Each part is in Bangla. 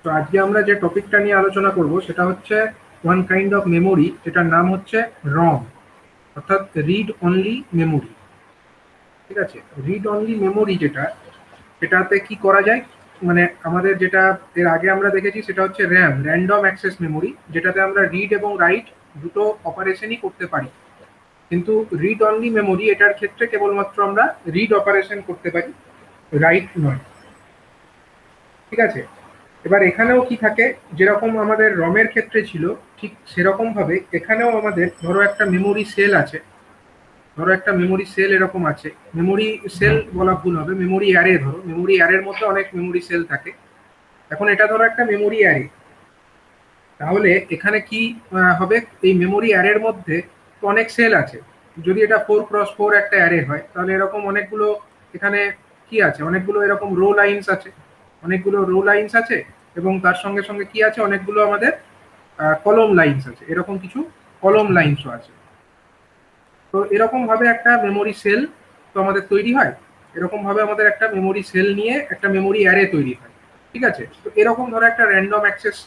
তো আজকে আমরা যে টপিকটা নিয়ে আলোচনা করব সেটা হচ্ছে ওয়ান কাইন্ড অফ মেমোরি, যেটার নাম হচ্ছে রম, অর্থাৎ রিড অনলি মেমোরি। ঠিক আছে, রিড অনলি মেমোরি যেটা, সেটাতে কি করা যায়, মানে আমাদের যেটা এর আগে আমরা দেখেছি সেটা হচ্ছে র্যাম, র্যান্ডম অ্যাক্সেস মেমোরি, যেটাতে আমরা রিড এবং রাইট দুটো অপারেশনই করতে পারি। কিন্তু রিড অনলি মেমোরি এটার ক্ষেত্রে কেবলমাত্র আমরা রিড অপারেশন করতে পারি, রাইট নয়। ঠিক আছে, এবার এখানেও কি থাকে, যেরকম আমাদের রমের ক্ষেত্রে ছিল ঠিক সেরকম ভাবে এখানেও আমাদের ধরো একটা মেমোরি সেল আছে, ধরো একটা মেমোরি সেল এরকম আছে, মেমোরি সেল বলা ভুল হবে, মেমোরি অ্যারে, ধরো মেমোরি অ্যারের মধ্যে অনেক মেমোরি সেল থাকে। এখন এটা ধরো একটা মেমোরি অ্যারে, তাহলে এখানে কি হবে, এই মেমোরি অ্যারের মধ্যে তো অনেক সেল আছে। যদি এটা 4x4 একটা অ্যারে হয় তাহলে এরকম অনেকগুলো এখানে কি আছে, অনেকগুলো এরকম রো লাইনস আছে, অনেকগুলো রো লাইনস আছে, এবং তার সঙ্গে সঙ্গে কি আছে, অনেকগুলো আমাদের কলম লাইনস আছে, এরকম কিছু কলম লাইনসও আছে। তো এরকম ভাবে একটা মেমোরি সেল তো আমাদের তৈরি হয়, এরকম ভাবে আমাদের একটা মেমোরি সেল নিয়ে একটা মেমোরি অ্যারে তৈরি হয়। ঠিক আছে, তো এরকম ধরো একটা র্যান্ডম অ্যাক্সেস,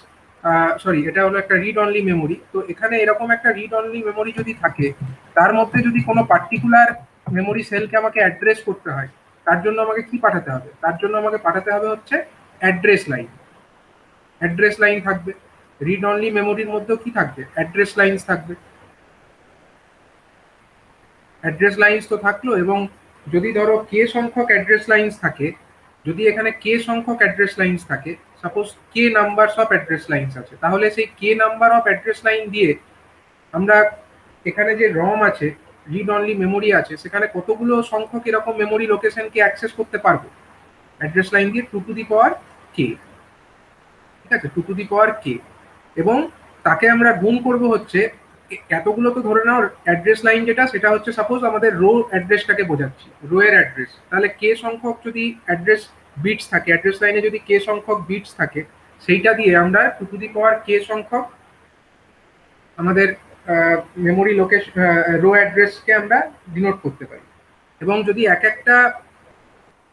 সরি এটা হলো একটা রিড অনলি মেমোরি। তো এখানে এরকম একটা রিড অনলি মেমোরি যদি থাকে, তার মধ্যে যদি কোনো পার্টিকুলার মেমোরি সেলকে আমাকে অ্যাড্রেস করতে হয়, তার জন্য আমাকে কি পাঠাতে হবে, তার জন্য আমাকে পাঠাতে হবে হচ্ছে অ্যাড্রেস লাইন। অ্যাড্রেস লাইন থাকবে, রিড অনলি মেমোরির মধ্যেও কি থাকবে, অ্যাড্রেস লাইনস থাকবে। অ্যাড্রেস লাইনস তো থাকলো, এবং যদি ধরো কে সংখ্যক অ্যাড্রেস লাইনস থাকে, যদি এখানে কে সংখ্যক অ্যাড্রেস লাইনস থাকে, suppose K numbers of address lines আছে, তাহলে সেই কে নাম্বার অফ অ্যাড্রেস লাইন দিয়ে আমরা এখানে যে রম আছে, রিড অনলি মেমোরি আছে, সেখানে কতগুলো সংখ্যক এরকম মেমোরি লোকেশনকে অ্যাক্সেস করতে পারবো অ্যাড্রেস লাইন দিয়ে, 2 টু দি পাওয়ার কে। ঠিক আছে, 2 টু দি পাওয়ার কে, এবং তাকে আমরা গুণ করব হচ্ছে এতগুলো, তো ধরে নাও অ্যাড্রেস লাইন যেটা সেটা হচ্ছে সাপোজ আমাদের রো অ্যাড্রেসটাকে বোঝাচ্ছি, রো এর অ্যাড্রেস, তাহলে কে সংখ্যক যদি অ্যাড্রেস বিটস থাকে, অ্যাড্রেস লাইনে যদি কে সংখ্যক বিটস থাকে, সেইটা দিয়ে আমরা 2 টু দি পাওয়ার কে সংখ্যক আমাদের মেমোরি লোকেশন, রো অ্যাড্রেসকে আমরা ডিনোট করতে পারি। এবং যদি এক একটা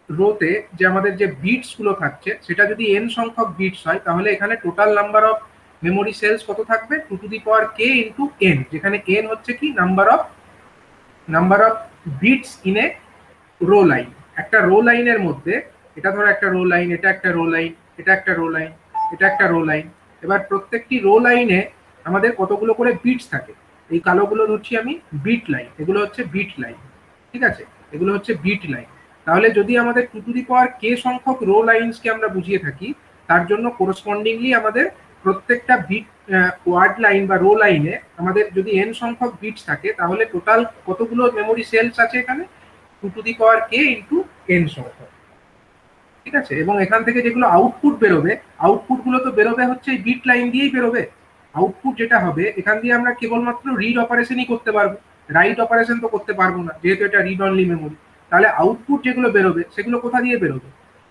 রোতে যে আমাদের যে বিটস গুলো থাকছে সেটা যদি এন সংখ্যক বিটস হয়, তাহলে এখানে total number of memory cells কত থাকবে, 2 two the power K into N, যেখানে এন হচ্ছে কি number of bits in a row line. একটা রো লাইনের মধ্যে, এটা ধরো একটা রো লাইন, এটা একটা রো লাইন, এটা একটা রো লাইন, এটা একটা রো লাইন, এবার প্রত্যেকটি রো লাইনে আমাদের কতগুলো করে বিটস থাকে, এই কালোগুলো ধরছি আমি বিট লাইন, এগুলো হচ্ছে বিট লাইন। ঠিক আছে, এগুলো হচ্ছে বিট লাইন। তাহলে যদি আমাদের 2 টু দি পাওয়ার কে সংখ্যক রো লাইনসকে আমরা বুঝিয়ে থাকি, তার জন্য কোরসপন্ডিংলি আমাদের প্রত্যেকটা বিট ওয়ার্ড লাইন বা রো লাইনে আমাদের যদি এন সংখ্যক বিটস থাকে, তাহলে টোটাল কতগুলো মেমোরি সেলস আছে এখানে, 2 two the power K into N সংখ্যক। ঠিক আছে, এবং এখান থেকে যেগুলো আউটপুট বেরোবে, আউটপুট গুলো তো বেরোবে হচ্ছে এই বিট লাইন দিয়েই বেরোবে। আউটপুট যেটা হবে এখান দিয়ে আমরা কেবলমাত্র রিড অপারেশনই করতে পারবো, রাইট অপারেশন তো করতে পারবো না, যেহেতু এটা রিড অনলি মেমোরি। তাহলে আউটপুট যেগুলো বেরোবে সেগুলো কোথা দিয়ে বেরোবে,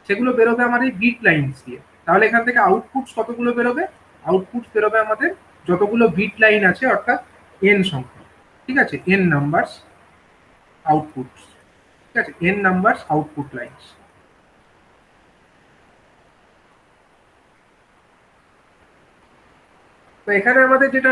সেগুলো বেরোবে আমার এই বিট লাইনস দিয়ে। তাহলে এখান থেকে আউটপুট কতগুলো বেরোবে, আউটপুট বেরোবে আমাদের যতগুলো বিট লাইন আছে, অর্থাৎ এন সংখ্যা। ঠিক আছে, এন নাম্বারস আউটপুট। ঠিক আছে, এন নাম্বারস আউটপুট লাইনস। তো এখানে আমাদের যেটা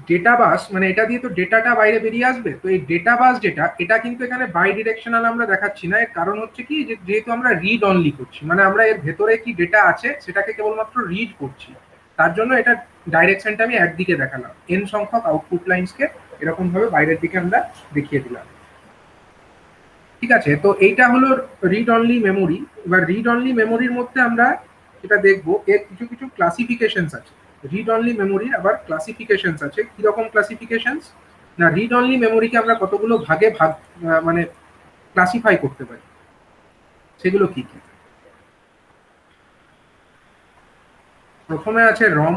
ডেটা বাস, মানে এটা দিয়ে তো ডেটাটা বাইরে বেরিয়ে আসবে, তো এই ডেটা বাস যেটা, এটা কিন্তু এখানে বাই ডিরেকশনাল আমরা দেখাচ্ছি না। এর কারণ হচ্ছে কি, যেহেতু আমরা রিড অনলি করছি, মানে আমরা এর ভেতরে কি ডেটা আছে সেটাকে কেবলমাত্র রিড করছি, তার জন্য এটা ডাইরেকশনটা আমি একদিকে দেখালাম, এন সংখ্যক আউটপুট লাইন্সকে এরকম ভাবে বাইরের দিকে আমরা দেখিয়ে দিলাম। ঠিক আছে, তো এইটা হলো রিড অনলি মেমোরি। এবার রিড অনলি মেমোরির মধ্যে আমরা যেটা দেখবো, এর কিছু কিছু ক্লাসিফিকেশনস আছে। রিড অনলি মেমোরির আবার ক্লাসিফিকেশনস আছে। কিরকম ক্লাসিফিকেশনস, না রিড অনলি মেমোরিকে আমরা কতগুলো ভাগে মানে ক্লাসিফাই করতে পারি, সেগুলো কি কি। প্রথমে আছে রম।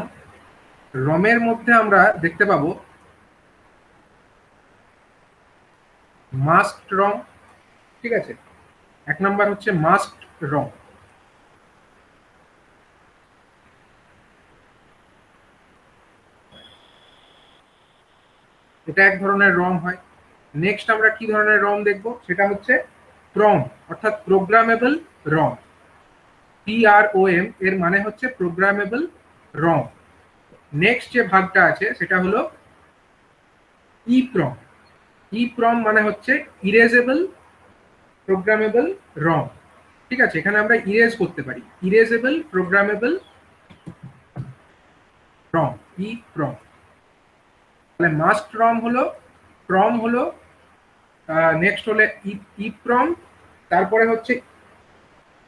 রমের মধ্যে আমরা দেখতে পাবো মাস্কড রম। ঠিক আছে, এক নাম্বার হচ্ছে মাস্কড রম, এটা এক ধরনের রম হয়। নেক্সট আমরা কি ধরনের রম দেখবো, সেটা হচ্ছে প্রম, অর্থাৎ প্রোগ্রামেবল রম। PROM এর মানে হচ্ছে প্রোগ্রামেবল রম। নেক্সট যে ভাগটা আছে সেটা হলো EEPROM। EEPROM মানে হচ্ছে ইরেজেবল প্রোগ্রামেবল রম। ঠিক আছে, এখানে আমরা ইরেজ করতে পারি, ইরেজেবল প্রোগ্রামেবল রম, EEPROM। তাহলে মাস্ট রম হলো, প্রম হলো, নেক্সট হলে EEPROM, তারপরে হচ্ছে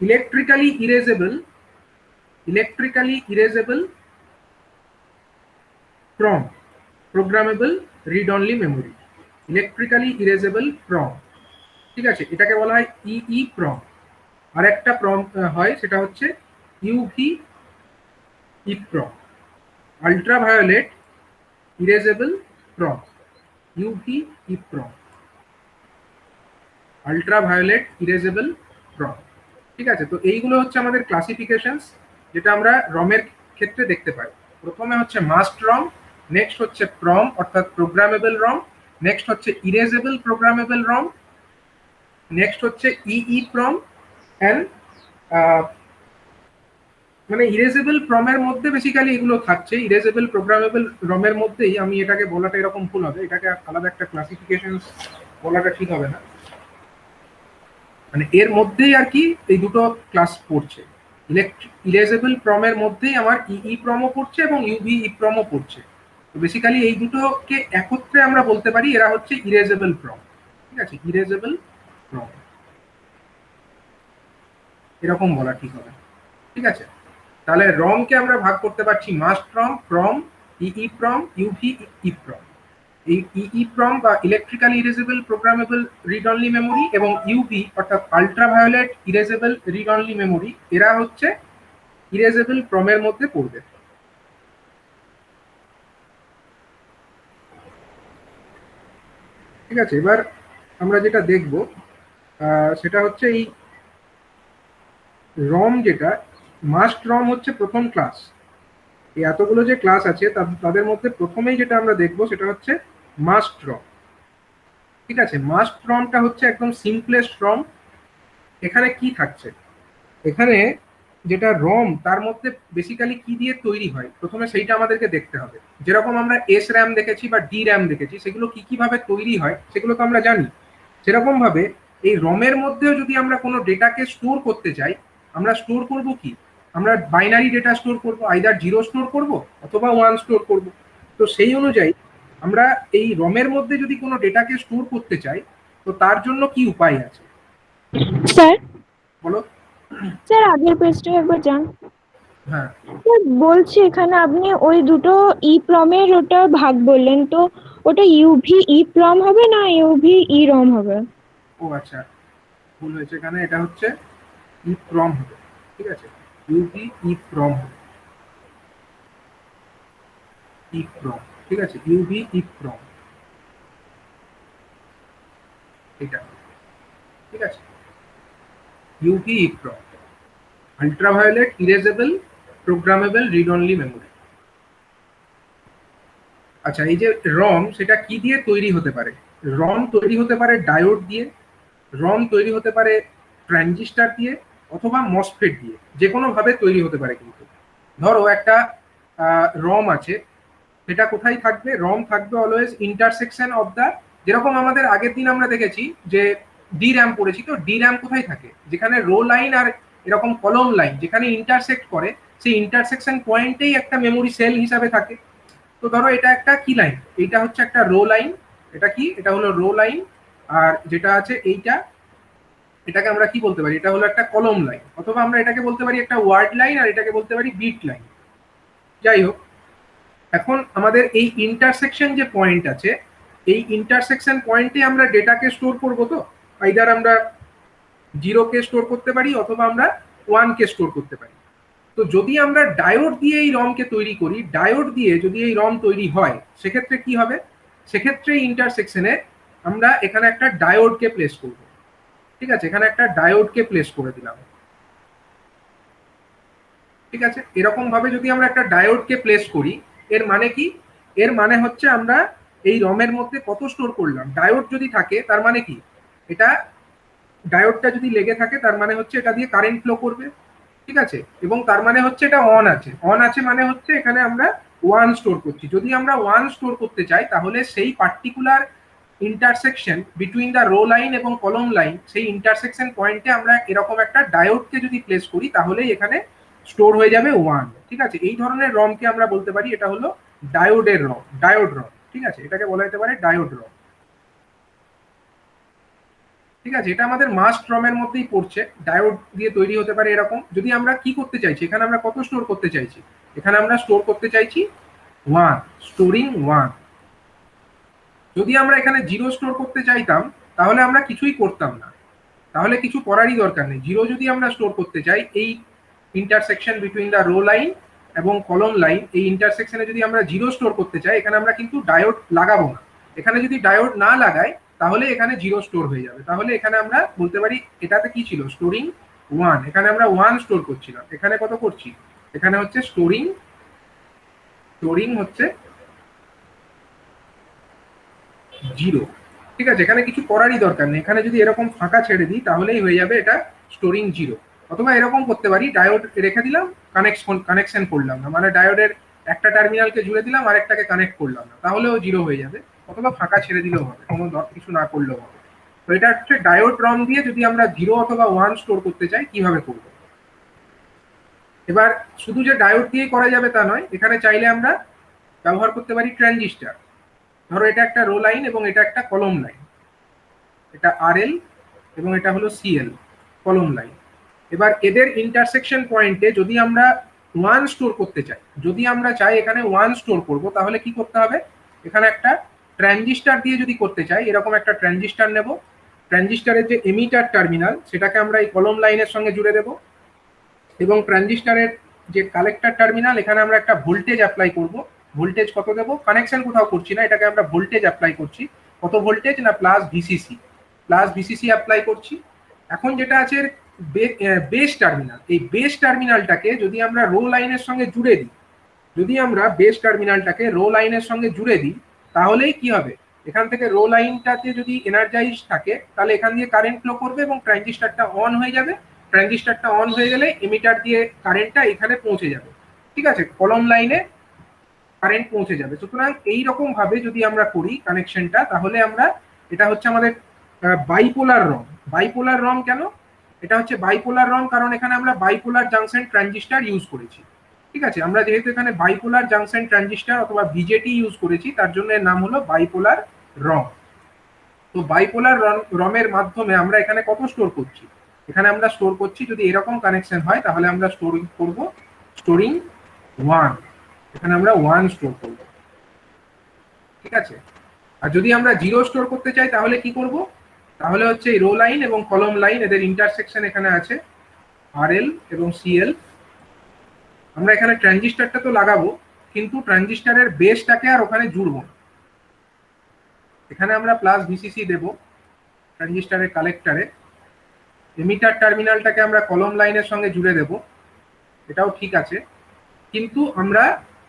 electrically erasable PROM, programmable read only memory, electrically erasable PROM. ঠিক আছে, এটাকে বলা হয় EEPROM। আর একটা প্রম হয় সেটা হচ্ছে UV EEPROM, আল্ট্রাভায়োলেট ইরেজেবল প্রম, UV EEPROM, ultraviolet erasable PROM. ঠিক আছে, তো এইগুলো হচ্ছে আমাদের ক্লাসিফিকেশনস যেটা আমরা রমের ক্ষেত্রে দেখতে পাই। প্রথমে হচ্ছে মাস্ট রম, নেক্সট হচ্ছে প্রম অর্থাৎ প্রোগ্রামেবল রম, নেক্সট হচ্ছে ইরেজেবল প্রোগ্রামেবল রম, নেক্সট হচ্ছে EEPROM অ্যান্ড মানে ইরেজেবল প্রমের মধ্যে বেসিক্যালি এগুলো থাকছে। ইরেজেবল প্রোগ্রামেবল রমের মধ্যেই, আমি এটাকে বলাটা এরকম ভুল হবে, এটাকে আলাদা একটা ক্লাসিফিকেশন বলাটা ঠিক হবে না, মানে এর মধ্যেই আর কি এই দুটো ক্লাস পড়ছে। ইরেজেবল প্রমের মধ্যেই আমার EEPROM-ও পড়ছে এবং UV EEPROM-ও পড়ছে। তো বেসিক্যালি এই দুটোকে একত্রে আমরা বলতে পারি এরা হচ্ছে ইরেজেবল প্রম। ঠিক আছে, ইরেজেবল প্রম এরকম বলা ঠিক হবে। ঠিক আছে, তাহলে রমকে আমরা ভাগ করতে পারছি মাস্ট রম, প্রম, EEPROM, UV EEPROM। এই EEPROM বা electrically erasable programmable read only memory এবং UV অর্থাৎ ultraviolet erasable read only memory, এরা হচ্ছে ইরেজেবল প্রমের মধ্যে পড়বে। ঠিক আছে, এবার আমরা যেটা দেখব সেটা হচ্ছে এই রম, যেটা মাস্ট রম হচ্ছে প্রথম ক্লাস। এই এতগুলো যে ক্লাস আছে তাদের মধ্যে প্রথমেই যেটা আমরা দেখব সেটা হচ্ছে মাস্ট রম। ঠিক আছে, মাস্ট রমটা হচ্ছে একদম সিম্পলেস্ট রম। এখানে কি থাকছে, এখানে যেটা রম তার মধ্যে বেসিক্যালি কি দিয়ে তৈরি হয় প্রথমে সেইটা আমাদেরকে দেখতে হবে। যেরকম আমরা SRAM দেখেছি বা DRAM দেখেছি, সেগুলো কি কিভাবে তৈরি হয় সেগুলো তো আমরা জানি। সেরকম ভাবে এই রমের মধ্যেও যদি আমরা কোনো ডেটাকে স্টোর করতে চাই, আমরা স্টোর করব কি, আমরা বাইনারি ডেটা স্টোর করব, আইদার 0 স্টোর করব অথবা 1 স্টোর করব। তো সেই অনুযায়ী আমরা এই রমের মধ্যে যদি কোনো ডেটাকে স্টোর করতে চাই, তো তার জন্য কি উপায় আছে? স্যার, বলো। স্যার আগের পেজটা একবার যান। হ্যাঁ, স্যার বলছি এখানে আপনি ওই দুটো EEPROM-এর ওটা ভাগ বললেন, তো ওটা UV EEPROM হবে না UV EROM হবে? ও আচ্ছা, ভুল হয়েছে, এখানে এটা হচ্ছে EEPROM হবে। ঠিক আছে, UV EEPROM হবে, EEPROM। ঠিক আছে, UV EEPROM এটা। ঠিক আছে, UV EEPROM, ultraviolet erasable programmable read only memory. আচ্ছা, এই যে রম সেটা কি দিয়ে তৈরি হতে পারে? রম তৈরি হতে পারে ডায়োড দিয়ে, রম তৈরি হতে পারে ট্রানজিস্টার দিয়ে, অথবা মসফেট দিয়ে, যে কোনো ভাবে তৈরি হতে পারে। কিন্তু ধরো একটা রম আছে, সেটা কোথায় থাকবে? রম থাকবে অলওয়েজ ইন্টারসেকশন অফ দ্য, যেরকম আমাদের আগের দিন আমরা দেখেছি যে DRAM পড়েছি, তো DRAM কোথায় থাকে? যেখানে রো লাইন আর এরকম কলম লাইন যেখানে ইন্টারসেক্ট করে, সেই ইন্টারসেকশন পয়েন্টেই একটা মেমোরি সেল হিসাবে থাকে। তো ধরো এটা একটা কি লাইন, এইটা হচ্ছে একটা রো লাইন, এটা কি, এটা হলো রো লাইন। আর যেটা আছে এইটা, এটাকে আমরা কি বলতে পারি? এটা হলো একটা কলম লাইন, অথবা আমরা এটাকে বলতে পারি একটা ওয়ার্ড লাইন, আর এটাকে বলতে পারি বিট লাইন। যাই হোক, এখন আমাদের এই ইন্টারসেকশন যে পয়েন্ট আছে, এই ইন্টারসেকশন পয়েন্টে আমরা ডেটাকে স্টোর করব। তো আইদার আমরা 0 কে স্টোর করতে পারি অথবা আমরা 1 কে স্টোর করতে পারি। তো যদি আমরা ডায়োড দিয়ে এই রমকে তৈরি করি, ডায়োড দিয়ে যদি এই রম তৈরি হয়, সেক্ষেত্রে কি হবে? সেক্ষেত্রে ইন্টারসেকশনে আমরা এখানে একটা ডায়োডকে প্লেস করব। ঠিক আছে, এখানে একটা ডায়োডকে প্লেস করে দিলাম। ঠিক আছে, এরকম ভাবে যদি আমরা একটা ডায়োডকে প্লেস করি, এর মানে কি? এর মানে হচ্ছে আমরা এই রমের মধ্যে কত স্টোর করলাম। ডায়োড যদি থাকে তার মানে কি, এটা ডায়োডটা যদি লেগে থাকে তার মানে হচ্ছে এটা দিয়ে কারেন্ট ফ্লো করবে। ঠিক আছে, এবং তার মানে হচ্ছে এটা অন আছে, অন আছে মানে হচ্ছে এখানে আমরা ওয়ান স্টোর করছি। যদি আমরা ওয়ান স্টোর করতে চাই তাহলে সেই particular intersection between the row line এবং কলম লাইন, সেই ইন্টারসেকশন পয়েন্টে আমরা এরকম একটা ডায়োডকে যদি প্লেস করি তাহলেই এখানে স্টোর হয়ে যাবে ওয়ান। ঠিক আছে, এই ধরনের রমকে আমরা বলতে পারি এটা হলো ডায়োডের রম, ডায়োড রম। ঠিক আছে, এটাকে বলা যেতে পারে ডায়োড রম। ঠিক আছে, এটা আমাদের মাস্ট রমের মধ্যেই পড়ছে, ডায়োড দিয়ে তৈরি হতে পারে এরকম। যদি আমরা কি করতে চাইছি, এখানে আমরা কত স্টোর করতে চাইছি, এখানে আমরা স্টোর করতে চাইছি ওয়ান, স্টোরিং ওয়ান। যদি আমরা এখানে জিরো স্টোর করতে চাইতাম তাহলে আমরা কিছুই করতাম না, তাহলে কিছু করারই দরকার নেই। জিরো যদি আমরা স্টোর করতে চাই, এই intersection between the row line এবং কলম লাইন, এই ইন্টারসেকশনে যদি আমরা জিরো স্টোর করতে চাই, এখানে আমরা কিন্তু ডায়োড লাগাবো না। এখানে যদি ডায়োড না লাগাই তাহলে এখানে জিরো স্টোর হয়ে যাবে। তাহলে এখানে আমরা বলতে পারি এটাতে কি ছিল, স্টোরিং ওয়ান। এখানে আমরা ওয়ান স্টোর করছিলাম, এখানে কত করছি, এখানে হচ্ছে স্টোরিং, স্টোরিং হচ্ছে জিরো। ঠিক আছে, এখানে কিছু করারই দরকার নেই। এখানে যদি এরকম ফাঁকা ছেড়ে দিই তাহলেই হয়ে যাবে এটা স্টোরিং জিরো। অথবা এরকম করতে পারি, ডায়োড রেখে দিলাম, কানেকশন করলাম না, মানে ডায়োডের একটা টার্মিনালকে জুড়ে দিলাম আর একটাকে কানেক্ট করলাম না, তাহলেও জিরো হয়ে যাবে। অথবা ফাঁকা ছেড়ে দিলেও হবে, কোনো কিছু না করলেও হবে। তো এটা হচ্ছে ডায়োড রম দিয়ে যদি আমরা জিরো অথবা ওয়ান স্টোর করতে চাই কিভাবে করব। এবার শুধু যে ডায়োড দিয়েই করা যাবে তা নয়, এখানে চাইলে আমরা ব্যবহার করতে পারি ট্রানজিস্টার। ধরো এটা একটা রো লাইন এবং এটা একটা কলম লাইন, এটা আরএল এবং এটা হলো সিএল, কলম লাইন। এবার এদের ইন্টারসেকশন পয়েন্টে যদি আমরা ওয়ান স্টোর করতে চাই, যদি আমরা চাই এখানে ওয়ান স্টোর করব, তাহলে কি করতে হবে, এখানে একটা ট্রানজিস্টার দিয়ে যদি করতে চাই, এরকম একটা ট্রানজিস্টার নেব। ট্রানজিস্টারের যে এমিটার টার্মিনাল সেটাকে আমরা এই কলম লাইনের সঙ্গে জুড়ে দেব, এবং ট্রানজিস্টারের যে কালেক্টর টার্মিনাল, এখানে আমরা একটা ভোল্টেজ অ্যাপ্লাই করব। ভোল্টেজ কত দেবো, কানেকশন কোথাও করছি না, এটাকে আমরা ভোল্টেজ অ্যাপ্লাই করছি। কত ভোল্টেজ না, plus VCC, plus VCC apply করছি। এখন যেটা আছে বেস টার্মিনাল, এই বেস টার্মিনালটাকে যদি আমরা রো লাইনের সঙ্গে জুড়ে দিই, যদি আমরা বেস টার্মিনালটাকে রো লাইনের সঙ্গে জুড়ে দিই তাহলেই কি হবে, এখান থেকে রো লাইনটাতে যদি এনার্জাইজ থাকে তাহলে এখান দিয়ে কারেন্ট ফ্লো করবে এবং ট্রানজিস্টারটা অন হয়ে যাবে। ট্রানজিস্টারটা অন হয়ে গেলে এমিটার দিয়ে কারেন্টটা এখানে পৌঁছে যাবে। ঠিক আছে, কলম লাইনে কারেন্ট পৌঁছে যাবে। সুতরাং এইরকম ভাবে যদি আমরা করি কানেকশনটা, তাহলে আমরা, এটা হচ্ছে আমাদের বাইপোলার রম। বাইপোলার রম কেন, এটা হচ্ছে বাইপোলার রম কারণ এখানে আমরা বাইপোলার জাংশন ট্রানজিস্টার ইউজ করেছি। ঠিক আছে, আমরা যেহেতু এখানে বাইপোলার জাংশন ট্রানজিস্টার অথবা বিজেটি ইউজ করেছি, তার জন্য এর নাম হলো বাইপোলার রম। তো বাইপোলার রমের মাধ্যমে আমরা এখানে কত স্টোর করছি, এখানে আমরা স্টোর করছি, যদি এরকম কানেকশন হয় তাহলে আমরা স্টোরিং করব, স্টোরিং ওয়ান। এখানে আমরা ওয়ান স্টোর করব। ঠিক আছে, আর যদি আমরা জিরো স্টোর করতে চাই তাহলে কি করব, তাহলে হচ্ছে এই রো লাইন এবং কলম লাইন এদের ইন্টারসেকশন এখানে আছে আরএল এবং সিএল। আমরা এখানে ট্রানজিস্টারটা তো লাগাবো, কিন্তু ট্রানজিস্টারের বেসটাকে আর ওখানে জুড়বো না। এখানে আমরা প্লাস ভিসিসি দেব ট্রানজিস্টারের কালেক্টরে। এমিটার টার্মিনালটাকে আমরা কলম লাইনের সঙ্গে জুড়ে দেব, এটাও ঠিক আছে। কিন্তু আমরা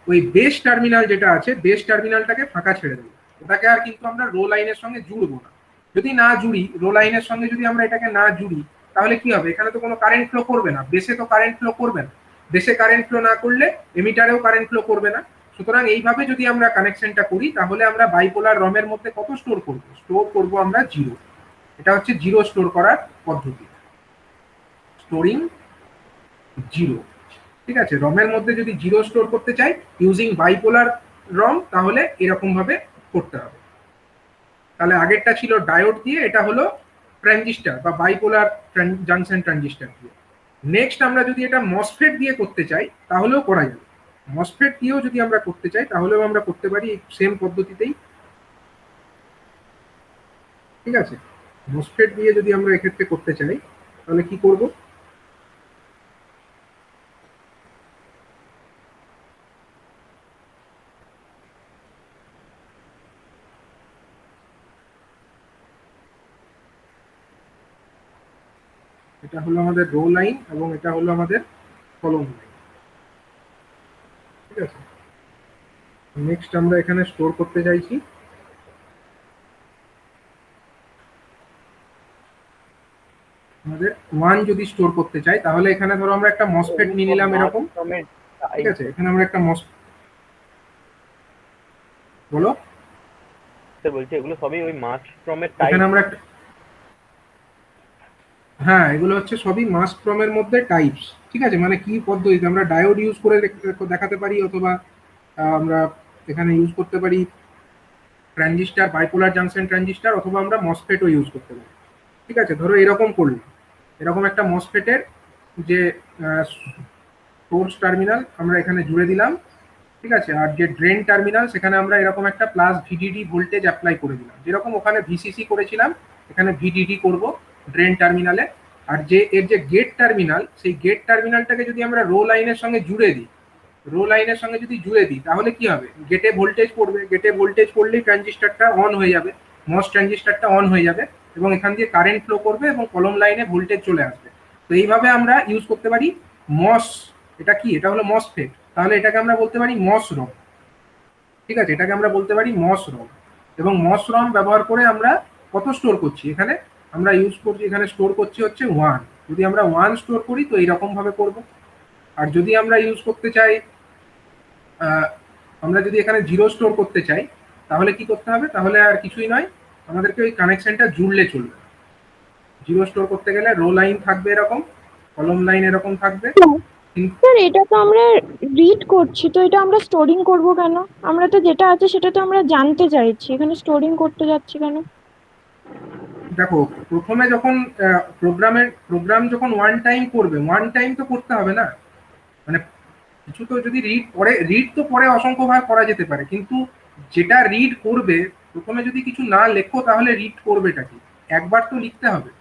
ওই বেস টার্মিনাল যেটা আছে, বেস টার্মিনালটাকে ফাঁকা ছেড়ে দেবো, ওটাকে আর কিন্তু আমরা রো লাইনের সঙ্গে জুড়বো না। যদি না জুড়ি, রো লাইনের সঙ্গে যদি আমরা এটাকে না জুড়ি তাহলে কি হবে, এখানে তো কোনো কারেন্ট ফ্লো করবে না, বেসে তো কারেন্ট ফ্লো করবে না। বেসে কারেন্ট ফ্লো না করলে এমিটারেও কারেন্ট ফ্লো করবে না। সুতরাং এইভাবে যদি আমরা কানেকশনটা করি তাহলে আমরা বাইপোলার রমের মধ্যে কত স্টোর করব, স্টোর করব আমরা জিরো। এটা হচ্ছে জিরো স্টোর করার পদ্ধতি, স্টোরিং জিরো। ঠিক আছে, রমের মধ্যে যদি জিরো স্টোর করতে চাই ইউজিং বাইপোলার রম, তাহলে এরকম ভাবে করতে হবে। তাহলে আগেরটা ছিল ডায়োড দিয়ে, এটা হলো ট্রানজিস্টার বা বাইপোলার জাংশন ট্রানজিস্টার দিয়ে। নেক্সট আমরা যদি এটা মসফেট দিয়ে করতে চাই তাহলেও করা যাবে। মসফেট দিয়েও যদি আমরা করতে চাই তাহলেও আমরা করতে পারি সেম পদ্ধতিতেই। ঠিক আছে, মসফেট দিয়ে যদি আমরা এক্ষেত্রে করতে চাই তাহলে কি করব, এটা হলো আমাদের রো লাইন এবং এটা হলো আমাদের কলম লাইন। ঠিক আছে, নেক্সট আমরা এখানে স্টোর করতে চাইছি আমাদের 1 যদি স্টোর করতে চাই তাহলে এখানে ধরো আমরা একটা মসফেট নিয়ে নিলাম এরকম, ঠিক আছে, এখানে আমরা একটা বলো, বলছি এগুলো সবই ওই মাস ফ্রমের টাইপ। এখানে আমরা হ্যাঁ এগুলো হচ্ছে সবই মাস ফ্রমের মধ্যে টাইপস, ঠিক আছে, মানে কি পদ্ধতিতে আমরা ডায়োড ইউজ করে দেখাতে পারি, অথবা আমরা এখানে ইউজ করতে পারি ট্রানজিস্টার, বাইপোলার জাংশন ট্রানজিস্টার, অথবা আমরা মসফেটও ইউজ করতে পারি। ঠিক আছে, ধরো এরকম করলাম, এরকম একটা মসফেটের যে সোর্স টার্মিনাল আমরা এখানে জুড়ে দিলাম, ঠিক আছে, আর যে ড্রেন টার্মিনাল সেখানে আমরা এরকম একটা প্লাস ভিডিডি ভোল্টেজ অ্যাপ্লাই করে দিলাম, যেরকম ওখানে ভিসিসি করেছিলাম এখানে ভিডিডি করব ড্রেন টার্মিনালে। আর যে এর যে গেট টার্মিনাল, সেই গেট টার্মিনালটাকে যদি আমরা রো লাইনের সঙ্গে জুড়ে দিই, রো লাইনের সঙ্গে যদি জুড়ে দিই তাহলে কি হবে, গেটে ভোল্টেজ পড়বে, গেটে ভোল্টেজ পড়লেই ট্রানজিস্টারটা অন হয়ে যাবে, মস ট্রানজিস্টারটা অন হয়ে যাবে এবং এখান দিয়ে কারেন্ট ফ্লো করবে এবং কলম লাইনে ভোল্টেজ চলে আসবে। তো এইভাবে আমরা ইউজ করতে পারি মস, এটা কি, এটা হলো মসফেট, তাহলে এটাকে আমরা বলতে পারি মস রম, ঠিক আছে, এটাকে আমরা বলতে পারি মস রম। এবং মস রম ব্যবহার করে আমরা কত স্টোর করছি, এখানে আমরা ইউজ করছি, এখানে স্টোর করছি হচ্ছে 1। যদি আমরা 1 স্টোর করি তো এইরকম ভাবে করব। আর যদি আমরা ইউজ করতে চাই, আমরা যদি এখানে 0 স্টোর করতে চাই তাহলে কি করতে হবে, তাহলে আর কিছুই নয়, আমাদেরকে ওই কানেকশনটা জুড়লে চলবে। 0 স্টোর করতে গেলে রো লাইন থাকবে এরকম, কলম লাইন এরকম থাকবে। স্যার এটা তো আমরা রিড করছি, তো এটা আমরা স্টোরিং করব কেন? আমরা তো যেটা আছে সেটা তো আমরা জানতে চাইছি, এখানে স্টোরিং করতে যাচ্ছি কেন? দেখো প্রথমে যখন প্রোগ্রাম যখন ওয়ান টাইম করবে, ওয়ান টাইম তো করতে হবে না, মানে কিছু তো যদি রিড তো পরে অসংখ্যবার করা যেতে পারে, কিন্তু যেটা রিড করবে প্রথমে যদি কিছু না লেখো তাহলে রিড করবেটা কি, একবার তো লিখতে হবে।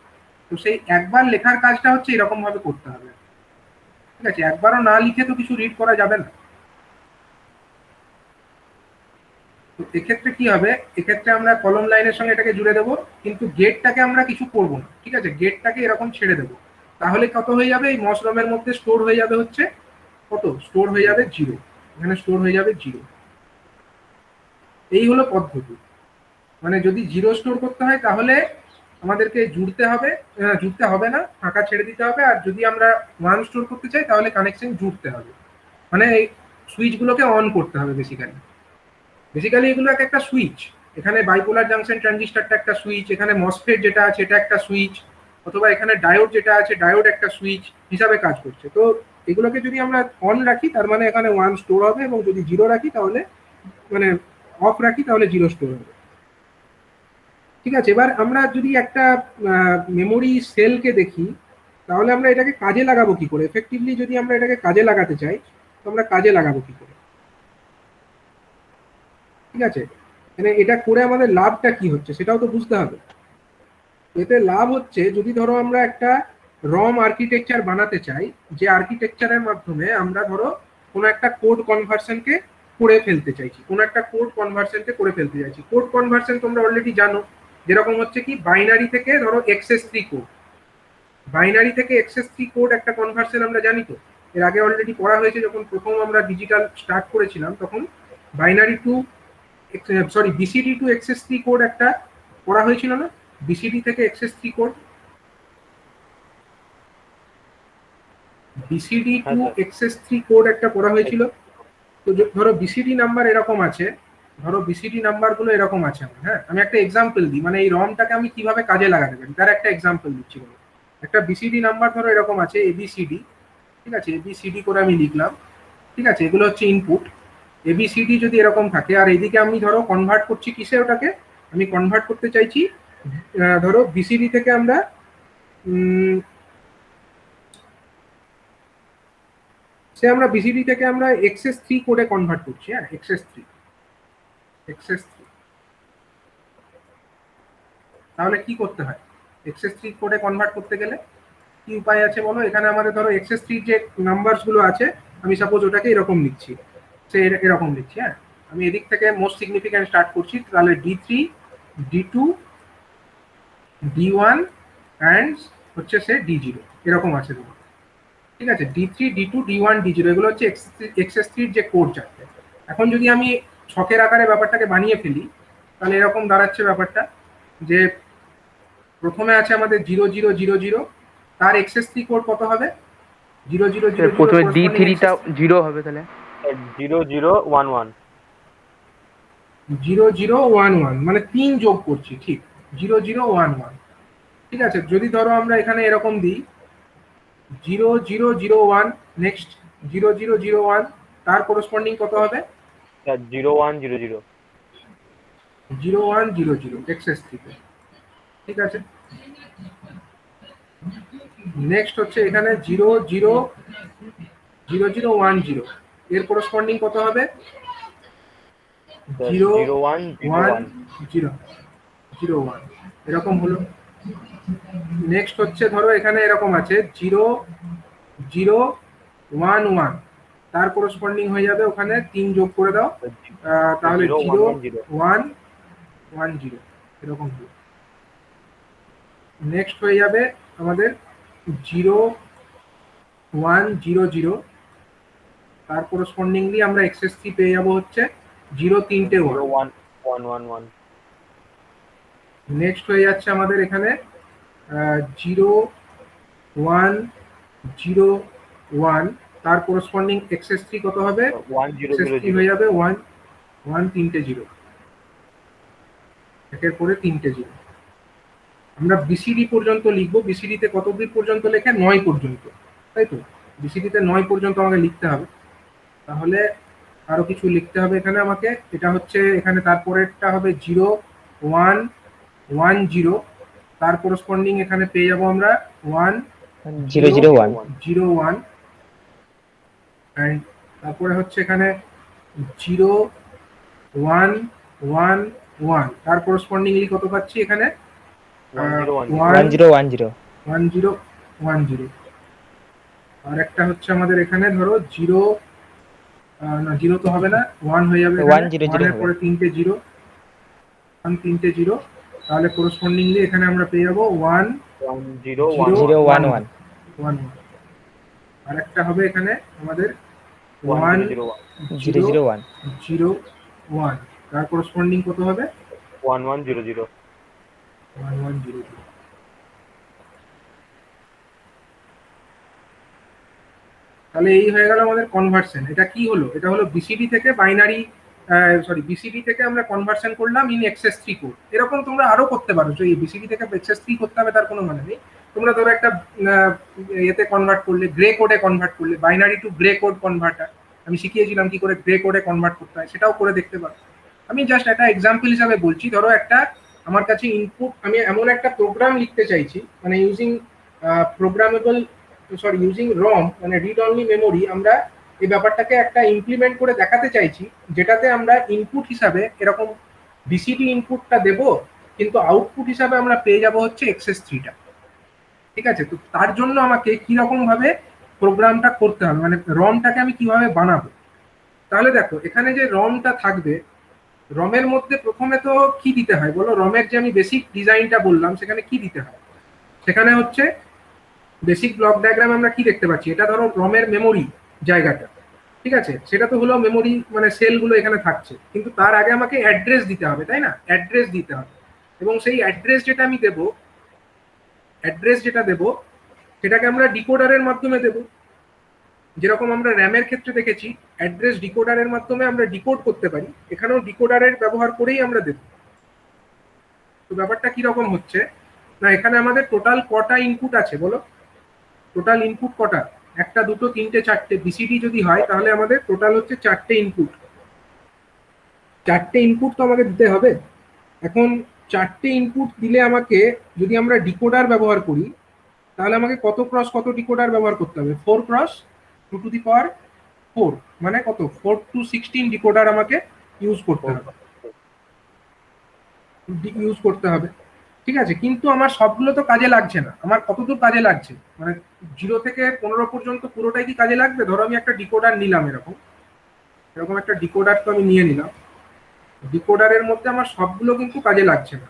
তো সেই একবার লেখার কাজটা হচ্ছে এরকম ভাবে করতে হবে, ঠিক আছে, একবারও না লিখে তো কিছু রিড করা যাবে না। তো এক্ষেত্রে কি হবে, এক্ষেত্রে আমরা কলম লাইনের সঙ্গে এটাকে জুড়ে দেবো, কিন্তু গেটটাকে আমরা কিছু করবো না, ঠিক আছে, গেটটাকে এরকম ছেড়ে দেবো। তাহলে কত হয়ে যাবে, এই মসরমের মধ্যে স্টোর হয়ে যাবে হচ্ছে কত, স্টোর হয়ে যাবে 0, এখানে স্টোর হয়ে যাবে 0। এই হলো পদ্ধতি। মানে যদি 0 স্টোর করতে হয় তাহলে আমাদেরকে জুড়তে হবে না, ফাঁকা ছেড়ে দিতে হবে। আর যদি আমরা 1 স্টোর করতে চাই তাহলে কানেকশন জুড়তে হবে, মানে এই সুইচগুলোকে অন করতে হবে বেসিক্যালি এগুলো একটা সুইচ। এখানে বাইপোলার জাংশন ট্রানজিস্টারটা একটা সুইচ, এখানে মসফেট যেটা আছে এটা একটা সুইচ, অথবা এখানে ডায়োড যেটা আছে ডায়োড একটা সুইচ হিসাবে কাজ করছে। তো এগুলোকে যদি আমরা অন রাখি তার মানে এখানে 1 স্টোর হবে, এবং যদি 0 রাখি তাহলে, মানে অফ রাখি তাহলে 0 স্টোর হবে। ঠিক আছে, এবার আমরা যদি একটা মেমোরি সেলকে দেখি তাহলে আমরা এটাকে কাজে লাগাবো কি করে, এফেক্টিভলি যদি আমরা এটাকে কাজে লাগাতে চাই তো আমরা কাজে লাগাবো কি করে, ঠিক আছে, মানে এটা করে আমাদের লাভটা কি হচ্ছে সেটাও তো বুঝতে হবে। এতে লাভ হচ্ছে, যদি ধরো আমরা একটা রম আর্কিটেকচার বানাতে চাই, যে আর্কিটেকচারের মাধ্যমে আমরা ধরো কোনো একটা কোড কনভার্সনকে করে ফেলতে চাইছি, কোনো একটা কোড কনভার্সনকে করে ফেলতে চাইছি। কোড কনভার্সন তোমরা অলরেডি জানো, যেরকম হচ্ছে কি বাইনারি থেকে ধরো XS3 কোড, বাইনারি থেকে XS3 কোড একটা কনভার্সন আমরা জানি তো, এর আগে অলরেডি পড়া হয়েছে, যখন প্রথম আমরা ডিজিটাল স্টার্ট করেছিলাম তখন binary to BCD to XS3 code একটা পড়া হয়েছিল না, BCD থেকে XS3 code, BCD to XS3 code একটা পড়া হয়েছিল। তো ধরো BCD নাম্বার এরকম আছে, ধরো BCD নাম্বারগুলো এরকম আছে, হ্যাঁ আমি একটা এক্সাম্পল দিই, মানে এই রমটাকে আমি কিভাবে কাজে লাগাতে পারি তার একটা এক্সাম্পল দিচ্ছি। একটা BCD নাম্বার ধরো এরকম আছে ABCD, ঠিক আছে, ABCD করে আমি লিখলাম, ঠিক আছে, এগুলো হচ্ছে ইনপুট। ABCD যদি এরকম থাকে, আর এদিকে আমি ধরো কনভার্ট করছি কিসে, ওটাকে আমি কনভার্ট করতে চাইছি ধরো BCD থেকে আমরা BCD থেকে আমরা XS3 কোডে কনভার্ট করছি, হ্যাঁ XS3। তাহলে কি করতে হয়, XS3 কোডে কনভার্ট করতে গেলে কি উপায় আছে বলো, এখানে আমাদের ধরো XS3 যে নাম্বারস গুলো আছে, আমি সাপোজ ওটাকে এরকম লিখছি, সে এরকম লিখছি, হ্যাঁ আমি এদিক থেকে মোস্ট সিগনিফিক্যান্ট স্টার্ট করছি, তাহলে D3 D2 D1 অ্যান্ড হচ্ছে সে D0 এরকম আছে, ঠিক আছে, D3 D2 D1 D0 এগুলো হচ্ছে XS3 যে কোড চারটে। এখন যদি আমি ছকের আকারে ব্যাপারটাকে বানিয়ে ফেলি তাহলে এরকম দাঁড়াচ্ছে ব্যাপারটা, যে প্রথমে আছে আমাদের 0 0 0 0, তার XS3 কোড কত হবে? 0000 প্রথমে corresponding D3টা XS3 জিরো হবে তাহলে। 0011। 0011 মানে 3 যোগ করছি, ঠিক 0011। ঠিক আছে, যদি ধরো আমরা এখানে এরকম দিই 0001, নেক্সট 0001, তার করসপন্ডিং কত হবে? 0100। 0100 XS3 তে। ঠিক আছে, নেক্সট হচ্ছে এখানে 000010, এর করসপন্ডিং কত হবে? 0101। 0101, এরকম হলো। নেক্সট হচ্ছে ধরো এখানে এরকম আছে 0011, তার করসপন্ডিং হয়ে যাবে ওখানে 3 যোগ করে দাও, তাহলে 0110, এরকম হলো। নেক্সট হয়ে যাবে আমাদের 0100, তার করসপন্ডিংলি আমরা XS3 পেয়ে যাবো হচ্ছে 03 1। 0111। নেক্সট হয়ে যাচ্ছে আমাদের এখানে 0101, তার করসপন্ডিং XS3 কত হবে? XS3 হয়ে 1000। যাবে 1 0, একের পরে 3 0। আমরা BCD পর্যন্ত লিখবো। BCD তে কত অবধি পর্যন্ত লেখে? 9 পর্যন্ত, তাই তো? BCD তে 9 পর্যন্ত আমাকে লিখতে হবে। তাহলে আরো কিছু লিখতে হবে এখানে আমাকে, এটা হচ্ছে এখানে তারপরেরটা হবে 0110, তার করসপন্ডিং এখানে পেয়ে যাবো আমরা 1001, এন্ড তারপরে হচ্ছে এখানে 0111, তার করসপন্ডিংলি কত পাচ্ছি এখানে? 1010। আর একটা হচ্ছে আমাদের এখানে ধরো 0, না 0 তো হবে না, 1 হয়ে যাবে, 1 এর পরে 3 0, 3 0, তাহলে করসপন্ডিংলি এখানে আমরা পেয়ে যাবো 1011। আর একটা হবে এখানে আমাদের 1001। 1001, তার করসপন্ডিং কত হবে? 1100। 1100। তাহলে এই হয়ে গেল আমাদের কনভার্সন। এটা কি হলো? এটা হলো BCD থেকে বাইনারি, BCD থেকে আমরা কনভার্সন করলাম ইন XS3 কোড। এরকম তোমরা আরো করতে পারো, যে এই BCD থেকে XS3 করতে হবে তার কোনো মানে নেই। তোমরা ধরো একটা এতে কনভার্ট করলে, গ্রে কোডে কনভার্ট করলে, binary to gray code converter, আমি শিখিয়েছিলাম কি করে গ্রে কোডে কনভার্ট করতে হয়, সেটাও করে দেখতে পারো। আমি জাস্ট একটা এক্সাম্পল হিসাবে বলছি। ধরো একটা আমার কাছে ইনপুট, আমি এমন একটা প্রোগ্রাম লিখতে চাইছি, মানে ইউজিং ইউজিং ROM, মানে রিড অনলি মেমোরি, আমরা এই ব্যাপারটাকে একটা ইমপ্লিমেন্ট করে দেখাতে চাইছি, যেটাতে আমরা ইনপুট হিসাবে এরকম BCD ইনপুটটা দেব, কিন্তু আউটপুট হিসাবে আমরা পেয়ে যাব হচ্ছে XS3টা। ঠিক আছে, তো তার জন্য আমাকে কিরকম ভাবে প্রোগ্রামটা করতে হবে, মানে রমটাকে আমি কিভাবে বানাবো। তাহলে দেখো এখানে যে রমটা থাকবে, রমের মধ্যে প্রথমে তো কি দিতে হয় বলো? রমের যে আমি বেসিক ডিজাইনটা বললাম, সেখানে কি দিতে হয়? সেখানে হচ্ছে বেসিক ব্লক ডায়াগ্রাম আমরা কি দেখতে পাচ্ছি, এটা ধরো রমের মেমোরি জায়গাটা, ঠিক আছে, সেটা তো হলো মেমোরি, মানে সেলগুলো এখানে থাকছে, কিন্তু তার আগে আমাকে অ্যাড্রেস দিতে হবে, তাই না? অ্যাড্রেস দিতে হবে, এবং সেই অ্যাড্রেস যেটা আমি দেবো, সেটাকে আমরা ডিকোডারের মাধ্যমে দেবো। যেরকম আমরা র্যামের ক্ষেত্রে দেখেছি অ্যাড্রেস ডিকোডারের মাধ্যমে আমরা ডিকোড করতে পারি, এখানেও ডিকোডারের ব্যবহার করেই আমরা দেব। তো ব্যাপারটা কিরকম হচ্ছে না, এখানে আমাদের টোটাল কটা ইনপুট আছে বলো? টোটাল ইনপুট কটা? 1 2 3 4টে। BCD যদি হয় তাহলে আমাদের টোটাল হচ্ছে 4টে ইনপুট। 4টে ইনপুট তো আমাকে দিতে হবে। এখন 4টে ইনপুট দিলে আমাকে, যদি আমরা ডিকোডার ব্যবহার করি, তাহলে আমাকে কত ক্রস কত ডিকোডার ব্যবহার করতে হবে? 4 ক্রস 2 টু দি পাওয়ার 4, মানে কত? 4 to 16 ডিকোডার আমাকে ইউজ করতে হবে। ঠিক আছে, কিন্তু আমার সবগুলো তো কাজে লাগছে না। আমার কতদূর কাজে লাগছে, মানে 0 থেকে 15 পর্যন্ত পুরোটাই কি কাজে লাগবে? ধরো আমি একটা ডিকোডার নিলাম, এরকম একটা ডিকোডার তো আমি নিয়ে নিলাম। ডিকোডারের মধ্যে আমার সবগুলো কিন্তু কাজে লাগছে না।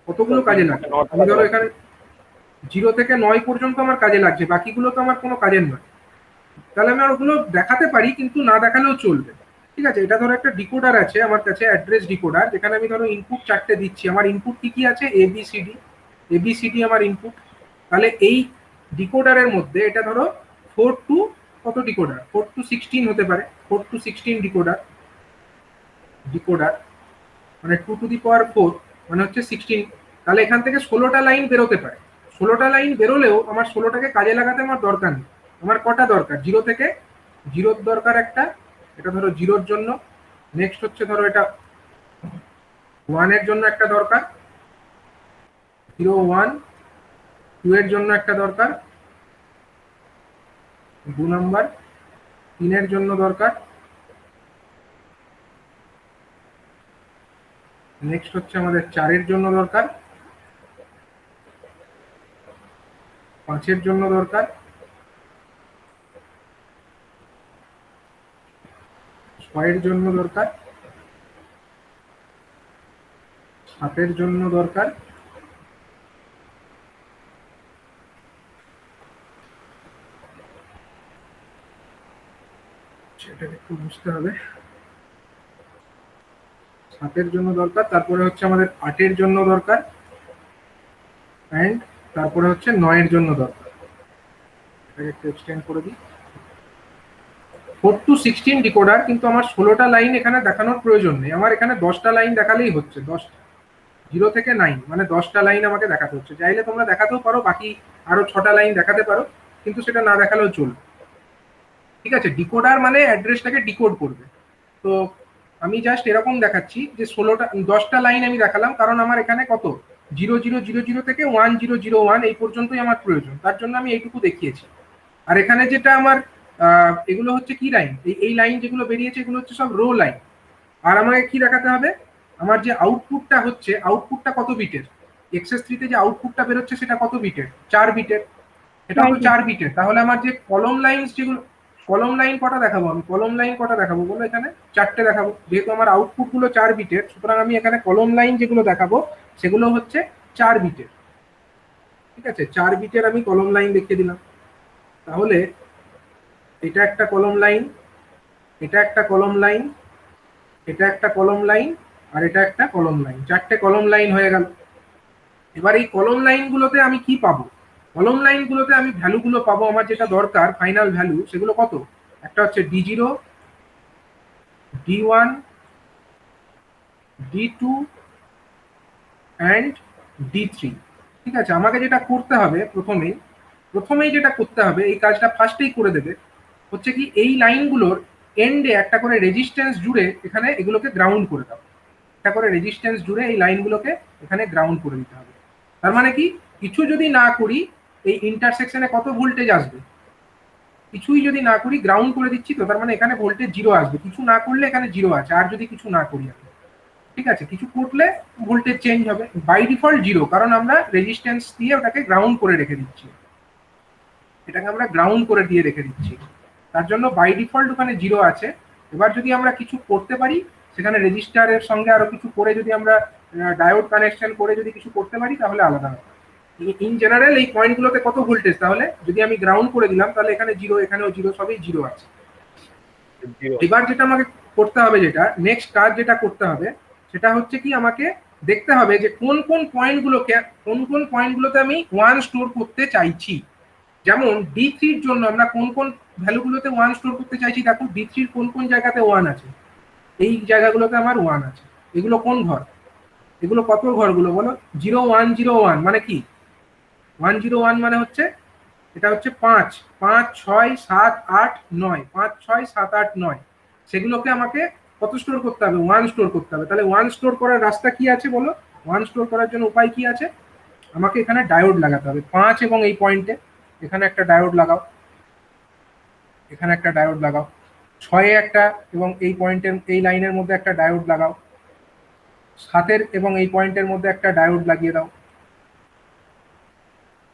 কতগুলো কাজে লাগছে? আমি ধরো এখানে 0 থেকে 9 পর্যন্ত আমার কাজে লাগছে, বাকিগুলো তো আমার কোনো কাজের নয়। তাহলে আমি আর ওগুলো দেখাতে পারি, কিন্তু না দেখালেও চলবে। ঠিক আছে, এটা ধরো একটা ডিকোডার আছে আমার কাছে, অ্যাড্রেস ডিকোডার, যেখানে আমি ধরো ইনপুট 4টে দিচ্ছি। আমার ইনপুট কি কি আছে? ABCD আমার ইনপুট। তাহলে এই ডিকোডারের মধ্যে এটা ধরো 4 টু কত ডিকোডার, 4 টু 16 হতে পারে, 4 টু 16 ডিকোডার, ডিকোডার মানে 2 টু দি পাওয়ার 4 মানে হচ্ছে 16। তাহলে এখান থেকে 16টা লাইন বেরোতে পারে। 16টা লাইন বেরোলেও আমার 16টাকে কাজে লাগাতে আমার দরকার নেই। আমার কটা দরকার, 0 থেকে 0 দরকার একটা, এটা ধরো 0-র জন্য। নেক্সট হচ্ছে ধরো এটা 1 এর জন্য একটা দরকার, 0 1, 2 এর জন্য একটা দরকার, 2 নাম্বার, 3 এর জন্য দরকার, নেক্সট হচ্ছে আমাদের 4 এর জন্য দরকার, 5 এর জন্য দরকার, 6 এর জন্য দরকার, 7 এর জন্য দরকার, সেটাকে একটু বুঝতে হবে, 7 এর জন্য দরকার, তারপরে হচ্ছে আমাদের 8 এর জন্য দরকার, অ্যান্ড তারপরে হচ্ছে 9 এর জন্য দরকার। এটাকে একটু এক্সটেন্ড করে দিই। 4 টু 16 ডিকোডার, কিন্তু আমার 16টা লাইন এখানে দেখানোর প্রয়োজন নেই, আমার এখানে 10টা লাইন দেখালেই হচ্ছে। 10টা, 0 থেকে 9 মানে 10টা লাইন আমাকে দেখাতে হচ্ছে। চাইলে তোমরা দেখাতেও পারো, বাকি আরো 6টা লাইন দেখাতে পারো, কিন্তু সেটা না দেখালেও চলবে। ঠিক আছে, ডিকোডার মানে অ্যাড্রেসটাকে ডিকোড করবে। তো আমি জাস্ট এরকম দেখাচ্ছি যে 10টা লাইন আমি দেখালাম, কারণ আমার এখানে কত 0000 থেকে 1001 এই পর্যন্তই আমার প্রয়োজন, তার জন্য আমি এইটুকু দেখিয়েছি। আর এখানে যেটা আমার এগুলো হচ্ছে কি লাইন, এই লাইন যেগুলো বেরিয়েছে এগুলো হচ্ছে সব রো লাইন। আর আমাকে কি দেখাতে হবে, আমার যে আউটপুটটা হচ্ছে, আউটপুটটা কত বিটের, এক্সএস 3 তে যে আউটপুটটা বেরোচ্ছে সেটা কত বিটের, 4 বিটের, এটা তো 4 বিটের। তাহলে আমার যে কলম লাইন যেগুলো, কলম লাইন কটা দেখাবো আমি, কলম লাইন কটা দেখাবো বলো, এখানে 4টে দেখাবো। যেহেতু আমার আউটপুট গুলো 4 বিটের, সুতরাং আমি এখানে কলম লাইন যেগুলো দেখাবো সেগুলো হচ্ছে 4 বিটের। ঠিক আছে, 4 বিটের আমি কলম লাইন দেখিয়ে দিলাম। তাহলে এটা একটা কলম লাইন, এটা একটা কলম লাইন, এটা একটা কলম লাইন, আর এটা একটা কলম লাইন, 4টে কলম লাইন হয়ে গেল। এবার এই কলম লাইনগুলোতে আমি কি পাবো, কলম লাইনগুলোতে আমি ভ্যালুগুলো পাবো, আমার যেটা দরকার ফাইনাল ভ্যালু, সেগুলো কত, একটা হচ্ছে D0, D1, D2 and D3। ঠিক আছে, আমাকে যেটা করতে হবে প্রথমেই যেটা করতে হবে, এই কাজটা ফার্স্টেই করে দেবে, হচ্ছে কি এই লাইনগুলোর এন্ডে একটা করে রেজিস্ট্যান্স জুড়ে এখানে এগুলোকে গ্রাউন্ড করে দাও। একটা করে রেজিস্ট্যান্স জুড়ে এই লাইনগুলোকে এখানে গ্রাউন্ড করে দিতে হবে। তার মানে কি, কিছু যদি না করি এই ইন্টারসেকশনে কত ভোল্টেজ আসবে, কিছুই যদি না করি, গ্রাউন্ড করে দিচ্ছি তো, তার মানে এখানে ভোল্টেজ 0 আসবে, কিছু না করলে এখানে 0 আছে। আর যদি কিছু না করি আমি, ঠিক আছে, কিছু করলে ভোল্টেজ চেঞ্জ হবে। বাই ডিফল্ট 0, কারণ আমরা রেজিস্ট্যান্স দিয়ে ওটাকে গ্রাউন্ড করে রেখে দিচ্ছি, এটাকে আমরা গ্রাউন্ড করে দিয়ে রেখে দিচ্ছি, তার জন্য বাই ডিফল্ট ওখানে 0 আছে। এবার যদি আমরা কিছু করতে পারি, সেখানে রেজিস্টারের সঙ্গে আরো কিছু করে যদি আমরা ডায়োড কানেকশন করে যদি কিছু করতে পারি, তাহলে আলাদা হবে। ইন জেনারেল এই পয়েন্টগুলোতে কত ভোল্টেজ, তাহলে যদি আমি গ্রাউন্ড করে দিলাম, তাহলে এখানে 0, এখানেও 0, সবই 0 আছে। এবার যেটা আমাকে করতে হবে, যেটা নেক্সট কাজ যেটা করতে হবে, সেটা হচ্ছে কি, আমাকে দেখতে হবে যে কোন কোন পয়েন্টগুলোতে আমি 1 স্টোর করতে চাইছি। যেমন D3-র জন্য আমরা কোন কোন ভ্যালুগুলোতে 1 স্টোর করতে চাইছি, দেখো D3-র কোন কোন জায়গাতে 1 আছে, এই জায়গাগুলোতে আমার 1 আছে। এগুলো কোন ঘর, এগুলো কত ঘরগুলো বলো, 0 1 0 1 মানে কি, 101 মানে হচ্ছে, এটা হচ্ছে 5 5 6 7 8 9, 5 6 7 8 9, সেগুলোকে আমাকে কত স্টোর করতে হবে, 1 স্টোর করতে হবে। তাহলে 1 স্টোর করার রাস্তা কি আছে বলো, 1 স্টোর করার জন্য উপায় কি আছে, আমাকে এখানে ডায়োড লাগাতে হবে। 5 এবং এই পয়েন্টে এখানে একটা ডায়োড লাগাও, এখানে একটা ডায়োড লাগাও, 6-এ একটা এবং এই পয়েন্টের এই লাইনের মধ্যে একটা ডায়োড লাগাও, 7-এর এবং এই পয়েন্টের মধ্যে একটা ডায়োড লাগিয়ে দাও,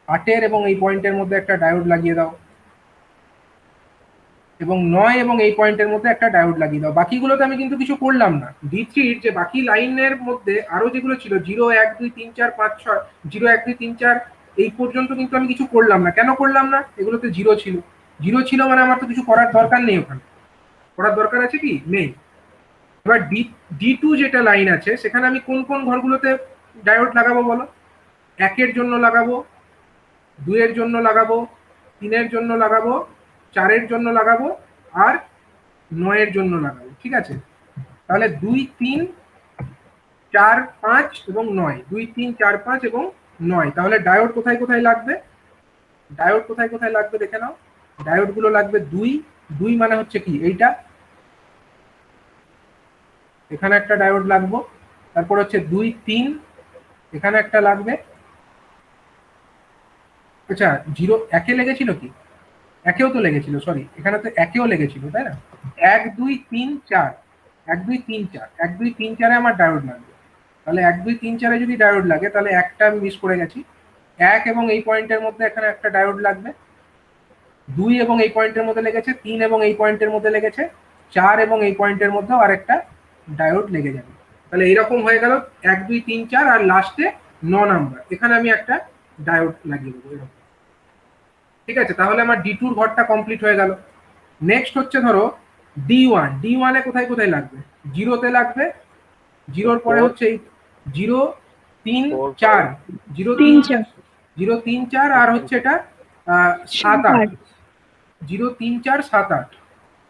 8-এর এবং এই পয়েন্টের মধ্যে একটা ডায়োড লাগিয়ে দাও, এবং 9 এবং এই পয়েন্টের মধ্যে একটা ডায়োড লাগিয়ে দাও। বাকিগুলোতে আমি কিন্তু কিছু করলাম না। D3-র যে বাকি লাইনের মধ্যে আরো যেগুলো ছিল 0 1 2 3 4 5 6, 0 1 2 3 4 এই পর্যন্ত কিন্তু আমি কিছু করলাম না। কেন করলাম না, এগুলোতে 0 ছিল, 0 ছিল মানে আমার তো কিছু করার দরকার নেই, ওখানে করার দরকার আছে কি, নেই। এবার D2 যেটা লাইন আছে, সেখানে আমি কোন কোন ঘরগুলোতে ডায়োড লাগাবো বলো, 1-এর জন্য লাগাবো, 2 এর জন্য লাগাবো, 3 এর জন্য লাগাবো, 4 এর জন্য লাগাবো, আর 9 এর জন্য লাগাবো। ঠিক আছে, তাহলে 2, 3, 4, 5 এবং 9, 2, 3, 4, 5 এবং 9। তাহলে ডায়োড কোথায় কোথায় লাগবে? ডায়োড কোথায় কোথায় লাগবে দেখে নাও। ডায়োড গুলো লাগবে 2, 2 মানে হচ্ছে কি এইটা, এখানে একটা ডায়োড লাগবে। তারপর হচ্ছে 2, 3, এখানে একটা লাগবে। আচ্ছা, 0 একে লেগেছিল কি? একেও তো লেগেছিল, সরি, এখানে তো একেও লেগেছিল, তাই না? 1, 2, 3, 4, 1, 2, 3, 4, 1, 2, 3, 4 এ আমার ডায়োড লাগবে। তাহলে 1, 2, 3, 4 এ যদি ডায়োড লাগে, তাহলে একটা আমি মিস করে গেছি। 1 এবং এই পয়েন্টের মধ্যে এখানে একটা ডায়োড লাগবে, 2 এবং এই পয়েন্টের মধ্যে লেগেছে, 3 এবং এই পয়েন্টের মধ্যে লেগেছে, 4 এবং এই পয়েন্টের মধ্যেও আরেকটা ডায়োড লেগে যাবে। তাহলে এইরকম হয়ে গেল 1, 2, 3, 4, আর লাস্টে 9 নাম্বার, এখানে আমি একটা ডায়োড লাগিয়ে দেবো এরকম। ঠিক আছে, তাহলে আমার D2 এর ঘরটা কমপ্লিট হয়ে গেল। নেক্সট হচ্ছে ধরো D1, D1 এ কোথায় কোথায় লাগবে? 0-তে লাগবে, 0-র পরে হচ্ছে এই 0, 3, 4, 0, 3, 3, 0, 3, 4, আর হচ্ছে এটা 7, 8, 0, 3, 4, 7, 8।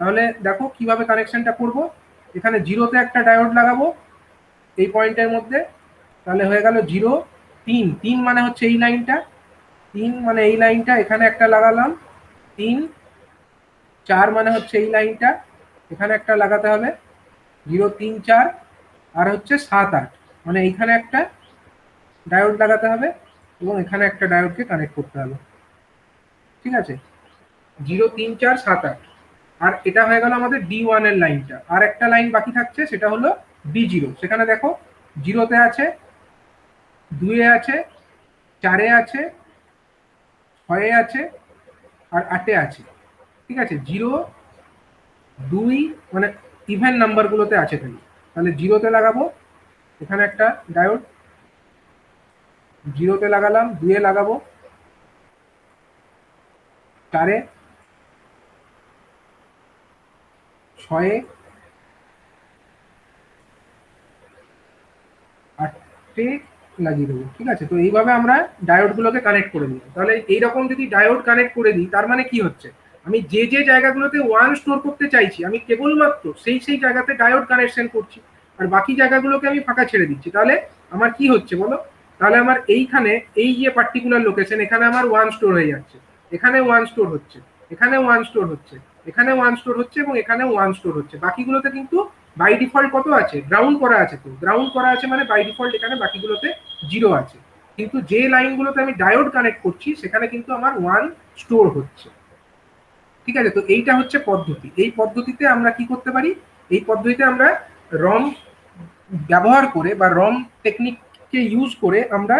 তাহলে দেখো কিভাবে কানেকশনটা করব। এখানে 0-তে একটা ডায়োড লাগাবো এই পয়েন্টের মধ্যে, তাহলে হয়ে গেল 0, 3, 3 মানে হচ্ছে এই লাইনটা, 3 মানে এই লাইনটা, এখানে একটা লাগালাম, 3, 4 মানে হচ্ছে এই লাইনটা, এখানে একটা লাগাতে হবে, 0, 3, 4, আর হচ্ছে 7, 8 মানে এইখানে একটা ডায়োড লাগাতে হবে এবং এখানে একটা ডায়োডকে কানেক্ট করতে হবে। ঠিক আছে, 0, 3, 4, 7, 8। আর এটা হয়ে গেল আমাদের D1 এর লাইনটা। আর একটা লাইন বাকি থাকছে, সেটা হলো D0। সেখানে দেখো 0-তে আছে, 2-এ আছে, 4-এ আছে, 6-এ আছে, আর 8-এ আছে। ঠিক আছে, 0, 2 মানে ইভেন নাম্বার গুলোতে আছে। তাহলে 0-তে লাগাবো, এখানে একটা ডায়োড, 0-তে লাগালাম, 2-এ লাগাবো, 4-এ, 6-এ, 8-এ লাগিয়ে দেবো। ঠিক আছে, তো এইভাবে আমরা ডায়োড গুলোকে কানেক্ট করে দিই। তাহলে এইরকম যদি ডায়োড কানেক্ট করে দিই, তার মানে কি হচ্ছে, আমি যে যে জায়গাগুলোতে 1 স্টোর করতে চাইছি, আমি কেবলমাত্র সেই সেই জায়গাতে ডায়োড কানেকশন করছি, আর বাকি জায়গাগুলোকে আমি ফাঁকা ছেড়ে দিচ্ছি। তাহলে আমার কি হচ্ছে বলো? তাহলে আমার এইখানে এই যে পার্টিকুলার লোকেশন, এখানে আমার 1 স্টোর হয়ে যাচ্ছে, এখানে 1 স্টোর হচ্ছে, এখানে 1 স্টোর হচ্ছে, এখানে 1 স্টোর হচ্ছে, এবং এখানে 1 স্টোর হচ্ছে। বাকিগুলোতে কিন্তু বাই ডিফল্ট কত আছে? গ্রাউন্ড করা আছে। তো গ্রাউন্ড করা আছে মানে বাই ডিফল্ট এখানে বাকিগুলোতে 0 আছে। কিন্তু যে লাইনগুলোতে আমি ডায়োড কানেক্ট করছি, সেখানে কিন্তু আমার 1 স্টোর হচ্ছে। ঠিক আছে, তো এইটা হচ্ছে পদ্ধতি। এই পদ্ধতিতে আমরা কি করতে পারি? এই পদ্ধতিতে আমরা রম ব্যবহার করে বা রম টেকনিককে ইউজ করে আমরা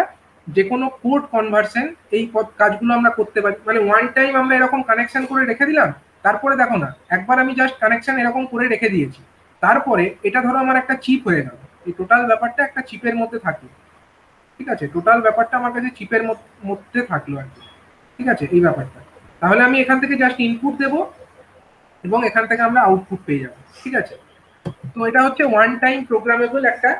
যে কোনো কোড কনভার্সন এই কাজগুলো আমরা করতে পারি। মানে ওয়ান টাইম আমরা এরকম কানেকশন করে রেখে দিলাম, তারপরে দেখো না, একবার আমি জাস্ট কানেকশন এরকম করে রেখে দিয়েছি, তারপরে এটা ধরো আমার একটা চিপ হয়ে গেল, এই টোটাল ব্যাপারটা একটা চিপের মধ্যে থাকলো। ঠিক আছে, টোটাল ব্যাপারটা আমার কাছে চিপের মধ্যে থাকলো আর কি। ঠিক আছে, এই ব্যাপারটা, তাহলে আমি এখান থেকে জাস্ট ইনপুট দেবো এবং এখান থেকে আমরা আউটপুট পেয়ে যাবো। ঠিক আছে, তো এটা হচ্ছে ওয়ান টাইম প্রোগ্রামেবল একটা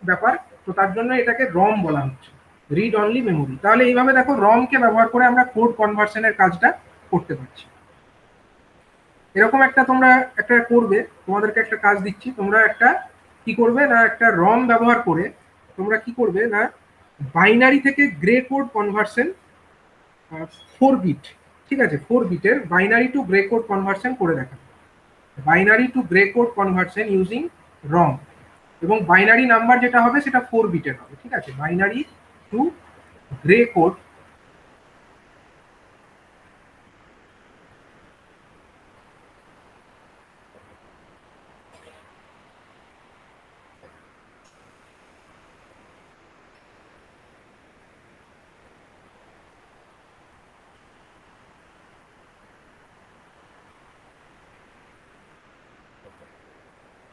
ব্যাপার। তো তার জন্য এটাকে রম বলা হচ্ছে, রিড অনলি মেমোরি। তাহলে এইভাবে দেখো, রম কে ব্যবহার করে আমরা কোড কনভার্সনের কাজটা করতে পারছি। এরকম একটা তোমরা একটা করবে, তোমাদেরকে একটা কাজ দিচ্ছি, তোমরা একটা কি করবে না, একটা রম ব্যবহার করে তোমরা কি করবে না, বাইনারি থেকে গ্রে কোড কনভার্সন 4 বিট, ঠিক আছে, 4 বিটের binary to gray code conversion করে দেখাবে। Binary to gray code conversion using ROM, এবং বাইনারি নাম্বার যেটা হবে সেটা 4 বিটের হবে। ঠিক আছে, বাইনারি টু গ্রে কোড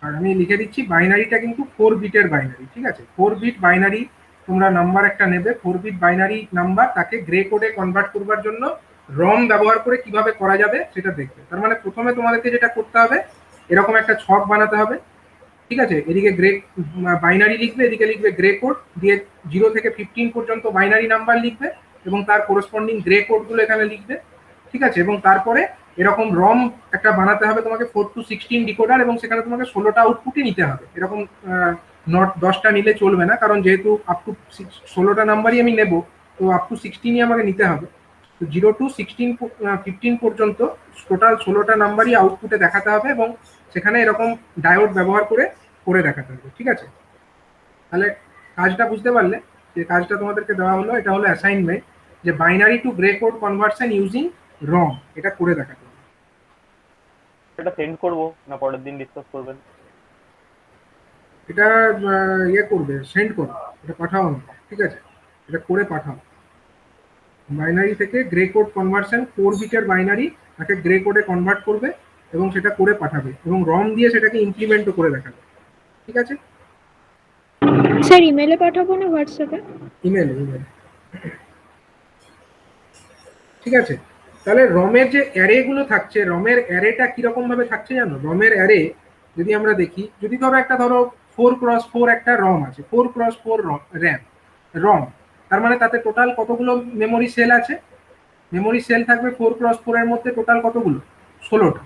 আর আমি লিখে দিচ্ছি বাইনারিটা কিন্তু 4 বিটের বাইনারি। ঠিক আছে, 4 বিট বাইনারি তোমরা নাম্বার একটা নেবে, 4 বিট বাইনারি নাম্বার, তাকে গ্রে কোডে কনভার্ট করবার জন্য রম ব্যবহার করে কিভাবে করা যাবে সেটা দেখবে। তার মানে প্রথমে তোমাদেরকে যেটা করতে হবে, এরকম একটা ছক বানাতে হবে। ঠিক আছে, এদিকে গ্রে বাইনারি লিখবে, এদিকে লিখবে গ্রে কোড, দিয়ে 0 থেকে 15 পর্যন্ত বাইনারি নাম্বার লিখবে, এবং তার কোরসপন্ডিং গ্রে কোডগুলো এখানে লিখবে, ঠিক আছে। এবং তারপরে এরকম রম একটা বানাতে হবে তোমাকে 4 to 16 ডিকোডার, এবং সেখানে তোমাকে 16টা আউটপুটই নিতে হবে। এরকম নট 10টা নিলে চলবে না, কারণ যেহেতু আপ টু 16টা নাম্বারই আমি নেব, তো আপ টু 16ই আমাকে নিতে হবে। তো 0 to 15 পর্যন্ত টোটাল 16টা নাম্বারই আউটপুটে দেখাতে হবে, এবং সেখানে এরকম ডায়োড ব্যবহার করে দেখাতে হবে, ঠিক আছে। তাহলে কাজটা বুঝতে পারলে, যে কাজটা তোমাদেরকে দেওয়া হলো, এটা হলো অ্যাসাইনমেন্ট, যে binary to gray code conversion using ROM, এটা করে দেখাতে হবে। এটা সেন্ড করবো না পরের দিন ডিসকাস করবেন? এটা ইয়ে করবে, সেন্ড করো, এটা পাঠাও আমাকে, ঠিক আছে। এটা করে পাঠাও। বাইনারি থেকে গ্রে কোড কনভার্সন, 4 বিটের বাইনারি তাকে গ্রে কোডে কনভার্ট করবে এবং সেটা করে পাঠাবে, এবং রম দিয়ে সেটাকে ইমপ্লিমেন্টও করে দেখাবে, ঠিক আছে। স্যার ইমেলে পাঠাবো না হোয়াটসঅ্যাপে? ইমেল, ঠিক আছে। তাহলে রমের যে অ্যারেগুলো থাকছে, রমের অ্যারেটা কিরকম ভাবে থাকছে জানো? রমের অ্যারে যদি আমরা দেখি, যদি ধরো 4x4 একটা রম আছে, 4x4 রম, তার মানে তাতে টোটাল কতগুলো মেমোরি সেল আছে? মেমোরি সেল থাকবে 4x4 এর মধ্যে টোটাল কতগুলো? 16টা,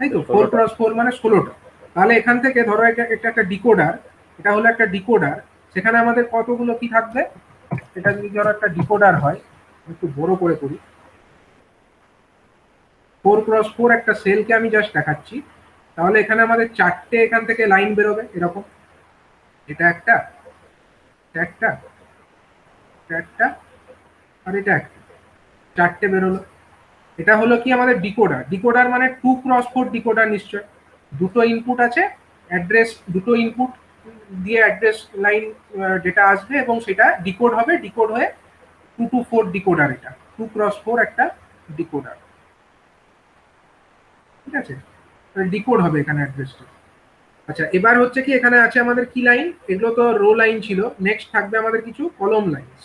তাই তো। 4x4 মানে 16টা। তাহলে এখান থেকে ধরো এটা একটা ডিকোডার, এটা হলো একটা ডিকোডার, সেখানে আমাদের কতগুলো কি থাকবে? এটা যদি ধরো একটা ডিকোডার হয়, একটু বড় করে করি, 4x4 একটা সেলকে আমি জাস্ট দেখাচ্ছি, তাহলে এখানে আমাদের 4টে এখান থেকে লাইন বেরোবে এরকম। এটা একটা, এটা একটা, এটা একটা, আর এটা একটা, 4টে বেরোলো। এটা হলো কি আমাদের ডিকোডার। ডিকোডার মানে 2x4 ডিকোডার নিশ্চয়, দুটো ইনপুট আছে, অ্যাড্রেস, দুটো ইনপুট দিয়ে অ্যাড্রেস লাইন ডেটা আসবে এবং সেটা ডিকোড হবে, ডিকোড হয়ে 2 to 4 ডিকোডার। এটা 2x4 একটা ডিকোডার, ঠিক আছে। ডিকোড হবে এখানে অ্যাড্রেসটা। আচ্ছা, এবার হচ্ছে কি, এখানে আছে আমাদের কি লাইন? এগুলো তো রো লাইন ছিল। নেক্সট থাকবে আমাদের কিছু কলম লাইনস।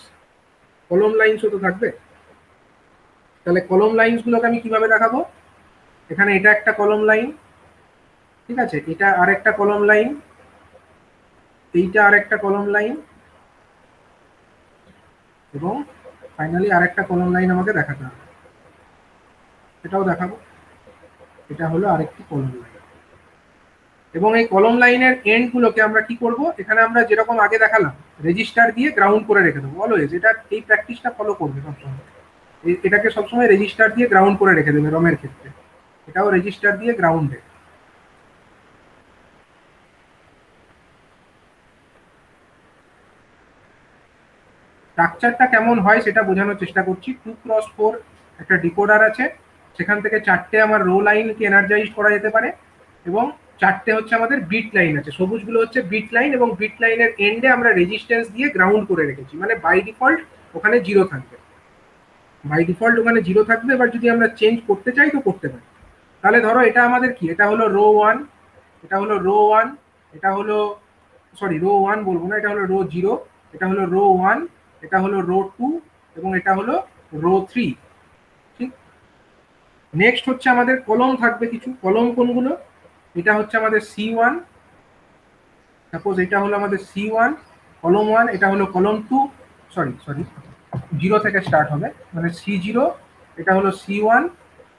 কলম লাইনসও তো থাকবে। তাহলে কলম লাইনস গুলোকে আমি কিভাবে দেখাবো? এখানে এটা একটা কলম লাইন, ঠিক আছে, এটা আরেকটা কলম লাইন, এইটা আরেকটা কলম লাইন, এবং ফাইনালি আরেকটা কলম লাইন আমাকে দেখাতে হবে। এটাও দেখাবো, এটা হলো আরেকটি কলম লাইন। এবং এই কলম লাইনের এন্ড গুলোকে আমরা কি করব? এখানে আমরা যেরকম আগে দেখালাম, রেজিস্টার দিয়ে গ্রাউন্ড করে রেখে দেবো। অলওয়েজ এটা, এই প্র্যাকটিসটা ফলো করবে সবসময়। এটাকে সবসময় রেজিস্টার দিয়ে গ্রাউন্ড করে রেখে দেবে রমের ক্ষেত্রে। এটাও রেজিস্টার দিয়ে গ্রাউন্ডে। স্ট্রাকচারটা কেমন হয় সেটা বোঝানোর চেষ্টা করছি। 2x4 একটা ডিকোডার আছে, সেখান থেকে 4টে আমার রো লাইনকে এনার্জাইজ করা যেতে পারে, এবং 4টে হচ্ছে আমাদের বিট লাইন আছে। সবুজগুলো হচ্ছে বিট লাইন, এবং বিট লাইনের এন্ডে আমরা রেজিস্ট্যান্স দিয়ে গ্রাউন্ড করে রেখেছি, মানে বাই ডিফল্ট ওখানে 0 থাকবে। বাই ডিফল্ট ওখানে 0 থাকবে। এবার যদি আমরা চেঞ্জ করতে চাই তো করতে পারি। তাহলে ধরো এটা আমাদের কি, এটা হলো রো 1, এটা হলো রো 1, এটা হলো, সরি রো 1 বলবো না, এটা হলো রো 0, এটা হলো রো 1, এটা হলো রো 2, এবং এটা হলো রো 3, ঠিক। নেক্সট হচ্ছে আমাদের কলম থাকবে কিছু। কলম কোনগুলো? এটা হচ্ছে আমাদের C1, সাপোজ এটা হলো আমাদের C1 কলম 1, এটা হলো কলম 2, সরি 0 থেকে স্টার্ট হবে, মানে C0, এটা হলো C1,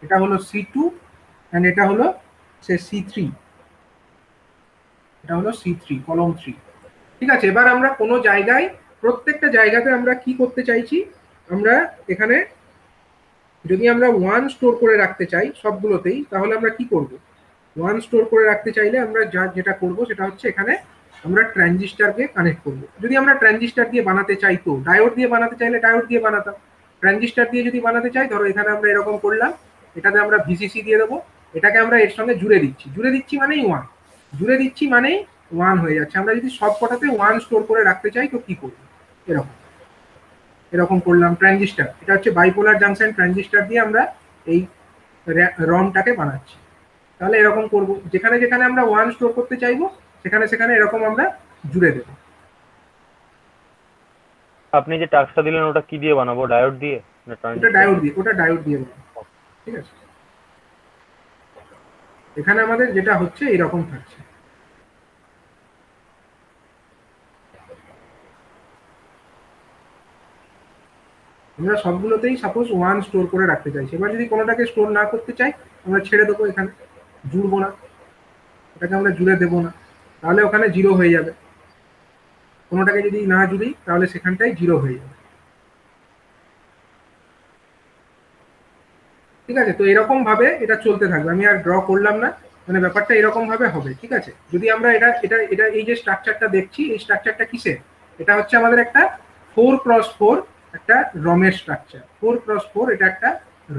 এটা হলো C2, এন্ড এটা হলো সে C3, এটা হলো C3 কলম 3, ঠিক আছে। এবার আমরা কোনো জায়গায়, প্রত্যেকটা জায়গাতে আমরা কি করতে চাইছি? আমরা এখানে যদি আমরা 1 স্টোর করে রাখতে চাই সবগুলোতেই, তাহলে আমরা কি করব? 1 স্টোর করে রাখতে চাইলে আমরা যেটা করব সেটা হচ্ছে, এখানে আমরা ট্রানজিস্টরকে কানেক্ট করব। যদি আমরা ট্রানজিস্টর দিয়ে বানাতে চাই তো ডায়োড দিয়ে বানাতে চাইলে ডায়োড দিয়ে বানাতাম। ট্রানজিস্টর দিয়ে যদি বানাতে চাই, ধরো এখানে আমরা এরকম করলাম, এটাতে আমরা ভিসিসি দিয়ে দেবো, এটাকে আমরা এর সঙ্গে জুড়ে দিচ্ছি মানেই 1, জুড়ে দিচ্ছি মানেই 1 হয়ে যাচ্ছে। আমরা যদি সব কটাতে 1 স্টোর করে রাখতে চাই তো কি করব? এরকম এরকম করলাম ট্রানজিস্টর। এটা হচ্ছে বাইপোলার জাংশন ট্রানজিস্টর দিয়ে আমরা এই রমটাকে বানাচ্ছি। তাহলে এরকম করব, যেখানে যেখানে আমরা 1 স্টোর করতে চাইবো সেখানে সেখানে এরকম আমরা জুড়ে দেবো। আপনি যে টাস্কটা দিলেন ওটা কি দিয়ে বানাবো? ডায়োড দিয়ে না ওটা ট্রানজিস্টর? ডায়োড দিয়ে, ওটা ডায়োড দিয়ে বানাবো, ঠিক আছে। এখানে আমাদের যেটা হচ্ছে এরকম থাকছে। আমরা সবগুলোতেই সাপোজ 1 স্টোর করে রাখতে চাইছি। এবার যদি কোনোটাকে স্টোর না করতে চাই, আমরা ছেড়ে দেবো, এখানে জুড়বো না, এটাকে আমরা জুড়ে দেবো না, তাহলে ওখানে 0 হয়ে যাবে। কোনোটাকে যদি না জুড়ি তাহলে সেখানটাই 0 হয়ে যাবে। ঠিক আছে, তো এরকম ভাবে এটা চলতে থাকবে। আমি আর ড্র করলাম না, মানে ব্যাপারটা এরকম ভাবে হবে। ঠিক আছে, যদি আমরা এটা এটা এটা এই যে স্ট্রাকচারটা দেখছি, এই স্ট্রাকচারটা কিসের? এটা হচ্ছে আমাদের একটা 4x4 একটা রমের স্ট্রাকচার। 4x4 এটা একটা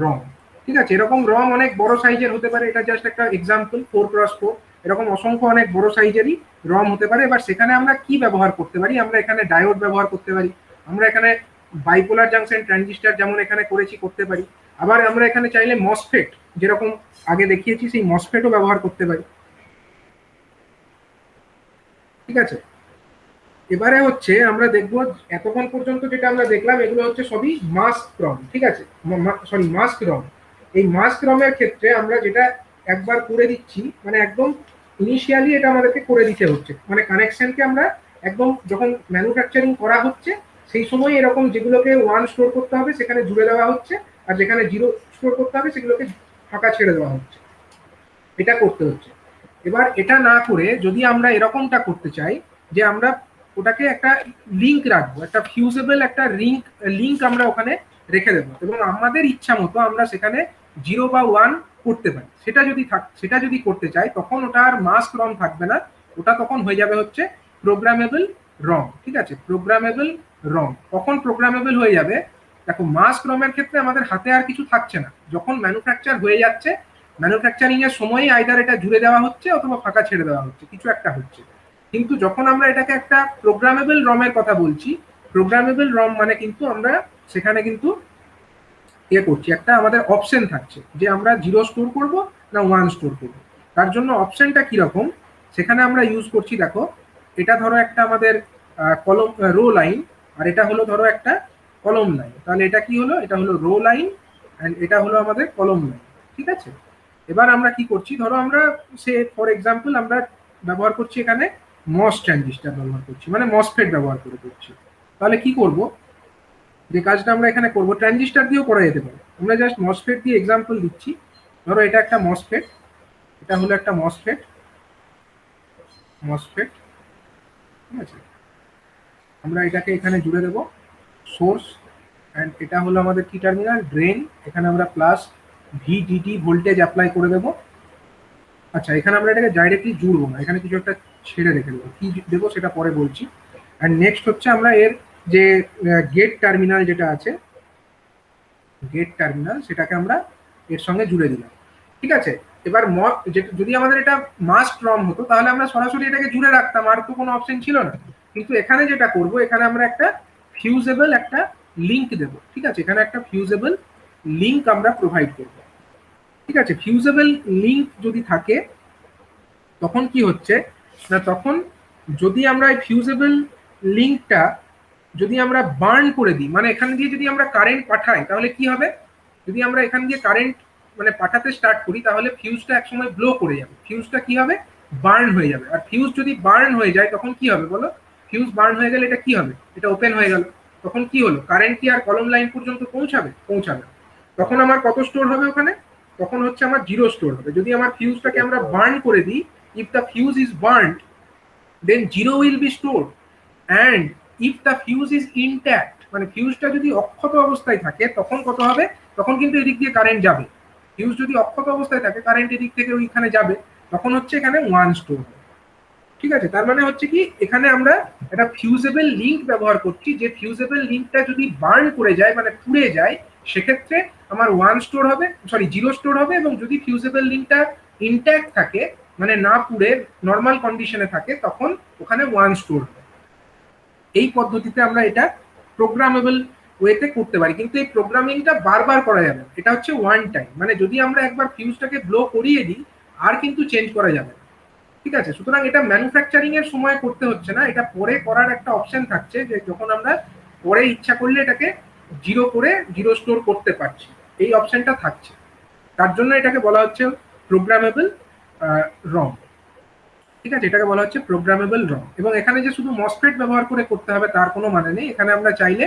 রম। ঠিক আছে, এরকম রম অনেক বড় সাইজের হতে পারে, এটা জাস্ট একটা এক্সাম্পল। 4x4 এরকম অসংখ্য অনেক বড় সাইজেরই রম হতে পারে। এবার সেখানে আমরা কি ব্যবহার করতে পারি? আমরা এখানে ডায়োড ব্যবহার করতে পারি, আমরা এখানে বাইপোলার জাংশন ট্রানজিস্টর যেমন এখানে করেছি করতে পারি। আবার আমরা এখানে চাইলে মসফেট, যেরকম আগে দেখিয়েছি, সেই মসফেটও ব্যবহার করতে পারি। ঠিক আছে, এবারে হচ্ছে আমরা দেখব এতক্ষণ পর্যন্ত যেটা আমরা দেখলাম এগুলো হচ্ছে সবই মাস্ক রম। ঠিক আছে, সরি মাস্ক রম। এই মাস্ক রমের ক্ষেত্রে আমরা যেটা একবার করে দিচ্ছি, মানে একদম ইনিশিয়ালি এটা আমাদেরকে করে দিতে হচ্ছে, মানে কানেকশনকে আমরা একদম যখন ম্যানুফ্যাকচারিং করা হচ্ছে সেই সময় এরকম যেগুলোকে 1 স্টোর করতে হবে সেখানে জুড়ে দেওয়া হচ্ছে, আর যেখানে 0 স্টোর করতে হবে সেগুলোকে ফাঁকা ছেড়ে দেওয়া হচ্ছে, এটা করতে হচ্ছে। এবার এটা না করে যদি আমরা এরকমটা করতে চাই যে আমরা ওটাকে একটা লিঙ্ক রাখবো, একটা ফিউজেবল একটা লিঙ্ক আমরা ওখানে রেখে দেবো, এবং আমাদের ইচ্ছা মতো আমরা সেখানে 0 বা 1 করতে পারি। সেটা যদি করতে চাই তখন ওটা আর মাস্ক রম থাকবে না, ওটা তখন হয়ে যাবে হচ্ছে প্রোগ্রামেবল রম। ঠিক আছে, প্রোগ্রামেবল রম কখন প্রোগ্রামেবল হয়ে যাবে? দেখো, মাস্ক রমের ক্ষেত্রে আমাদের হাতে আর কিছু থাকছে না, যখন ম্যানুফ্যাকচার হয়ে যাচ্ছে, ম্যানুফ্যাকচারিং এর সময় আইদার এটা জুড়ে দেওয়া হচ্ছে অথবা ফাঁকা ছেড়ে দেওয়া হচ্ছে, কিছু একটা হচ্ছে। কিন্তু যখন আমরা এটাকে একটা প্রোগ্রামেবল রমের কথা বলছি, প্রোগ্রামেবল রম মানে কিন্তু আমরা সেখানে কিন্তু করছি, একটা আমাদের অপশন থাকছে যে আমরা 0 স্টোর করব না 1 স্টোর করব। তার জন্য অপশনটা কিরকম সেখানে আমরা ইউজ করছি। দেখো, এটা ধরো একটা আমাদের কলম রো লাইন, আর এটা হলো ধরো একটা কলম লাইন। তাহলে এটা কি হলো? এটা হলো রো লাইন, অ্যান্ড এটা হলো আমাদের কলম লাইন। ঠিক আছে, এবার আমরা কি করছি, ধরো আমরা ফর এক্সাম্পল আমরা ব্যবহার করছি এখানে মস ট্রানজিস্টার ব্যবহার করছি, মানে মসফেট ব্যবহার করছি। তাহলে কি করব, যে কাজটা আমরা এখানে করব ট্রানজিস্টার দিয়েও করা যেতে পারে, আমরা জাস্ট মসফেট দিয়ে এক্সাম্পল দিচ্ছি। ধরো এটা একটা মসফেট, এটা হলো একটা মসফেট। ঠিক আছে, আমরা এটাকে এখানে জুড়ে দেব সোর্স, অ্যান্ড এটা হলো আমাদের কি টার্মিনাল? ড্রেন। এখানে আমরা প্লাস ভিডিডি ভোল্টেজ অ্যাপ্লাই করে দেবো। আচ্ছা, এখানে আমরা এটাকে ডাইরেক্টলি জুড়বো না, এখানে কিছু একটা ছেড়ে রেখে দেবো, কি দেবো সেটা পরে বলছি। অ্যান্ড নেক্সট হচ্ছে আমরা এর যে গেট টার্মিনাল যেটা আছে, গেট টার্মিনাল, সেটাকে আমরা এর সঙ্গে জুড়ে দিলাম। ঠিক আছে, এবার যদি আমাদের এটা মাস্ক রম হতো তাহলে আমরা সরাসরি এটাকে জুড়ে রাখতাম, আর তো কোনো অপশন ছিল না। কিন্তু এখানে যেটা করব, এখানে আমরা একটা ফিউজেবল একটা লিঙ্ক দেব। ঠিক আছে, এখানে একটা ফিউজেবল লিঙ্ক আমরা প্রোভাইড করব। ঠিক আছে, ফিউজেবল লিঙ্ক যদি থাকে তখন কি হচ্ছে না, তখন যদি আমরা এই ফিউজেবল লিঙ্কটা যদি আমরা বার্ন করে দিই, মানে এখান দিয়ে যদি আমরা কারেন্ট পাঠাই তাহলে কি হবে? যদি আমরা এখান দিয়ে কারেন্ট মানে পাঠাতে স্টার্ট করি তাহলে ফিউজটা একসময় ব্লো করে যাবে, ফিউজটা কি হবে? বার্ন হয়ে যাবে। আর ফিউজ যদি বার্ন হয়ে যায় তখন কি হবে বলো? ফিউজ বার্ন হয়ে গেলে এটা কি হবে? এটা ওপেন হয়ে গেল, তখন কি হলো? কারেন্ট কি আর কলম লাইন পর্যন্ত পৌঁছাবে? তখন আমার কত স্টোর হবে ওখানে? তখন হচ্ছে আমার 0 স্টোর হবে। যদি আমার ফিউজটাকে আমরা বার্ন করে দিই, if the fuse is burned then 0 will be stored, and if the fuse is intact, মানে ফিউজটা যদি অক্ষত অবস্থায় থাকে তখন কত হবে? তখন কিন্তু এদিক দিয়ে কারেন্ট যাবে। ফিউজ যদি অক্ষত অবস্থায় থাকে কারেন্ট এদিক থেকে ওইখানে যাবে, তখন হচ্ছে এখানে 1 স্টোর হবে। ঠিক আছে, তার মানে হচ্ছে কি, এখানে আমরা একটা ফিউজেবল লিঙ্ক ব্যবহার করছি, যে ফিউজেবল লিঙ্কটা যদি বার্ন করে যায় মানে পুড়ে যায়, সেক্ষেত্রে আমার 1 স্টোর হবে, সরি 0 স্টোর হবে। এবং যদি ফিউজেবল লিঙ্কটা ইনট্যাক্ট থাকে, মানে না পুড়ে নর্মাল কন্ডিশনে থাকে, তখন ওখানে 1 স্টোর হবে। এই পদ্ধতিতে আমরা এটা প্রোগ্রামেবল ওয়েতে করতে পারি, কিন্তু এই প্রোগ্রামিংটা বারবার করা যাবে না, এটা হচ্ছে ওয়ান টাইম। মানে যদি আমরা একবার ফিউজটাকে ব্লো করিয়ে দিই আর কিন্তু চেঞ্জ করা যাবে না। ঠিক আছে, সুতরাং এটা ম্যানুফ্যাকচারিং এর সময় করতে হচ্ছে না, এটা পরে করার একটা অপশন থাকছে, যে যখন আমরা পরে ইচ্ছা করলে এটাকে 0 করে 0 স্টোর করতে পারছি, এই অপশনটা থাকছে। তার জন্য এটাকে বলা হচ্ছে প্রোগ্রামেবল রম। ঠিক আছে, এটাকে বলা হচ্ছে প্রোগ্রামেবল রম। এবং এখানে যে শুধু মসফেট ব্যবহার করে করতে হবে তার কোনো মানে নেই, এখানে আমরা চাইলে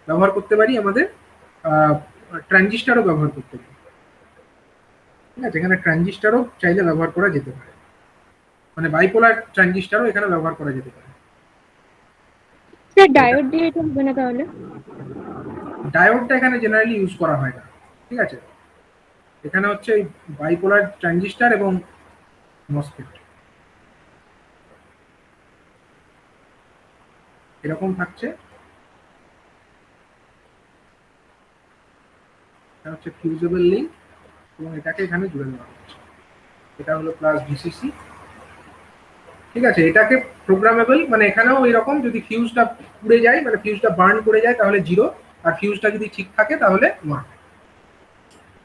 ব্যবহার করতে পারি, আমাদের ট্রানজিস্টারও ব্যবহার করতে পারি। ঠিক আছে, এখানে ট্রানজিস্টারও চাইলে ব্যবহার করা যেতে পারে, মানে বাইপোলার ট্রানজিস্টারও এখানে ব্যবহার করা যেতে পারে। স্যার ডায়োড দিয়ে এটা হবে না তাহলে? ডায়োডটা এখানে জেনারেলি ইউজ করা হয় না। ঠিক আছে, এখানে হচ্ছে এই বাইপোলার ট্রানজিস্টার এবং মসফেট এরকম থাকছে। এটা হচ্ছে ফিউজেবল লিঙ্ক এবং এটাকে এখানে জুড়ে দেওয়া হচ্ছে। এটা হলো প্লাস ভিসিসি। ঠিক আছে, এটাকে প্রোগ্রামেবল, মানে এখানেও এরকম, যদি ফিউজটা পুড়ে যায়, মানে ফিউজটা বার্ন করে যায় তাহলে 0, আর ফিউজটা যদি ঠিক থাকে তাহলে 1।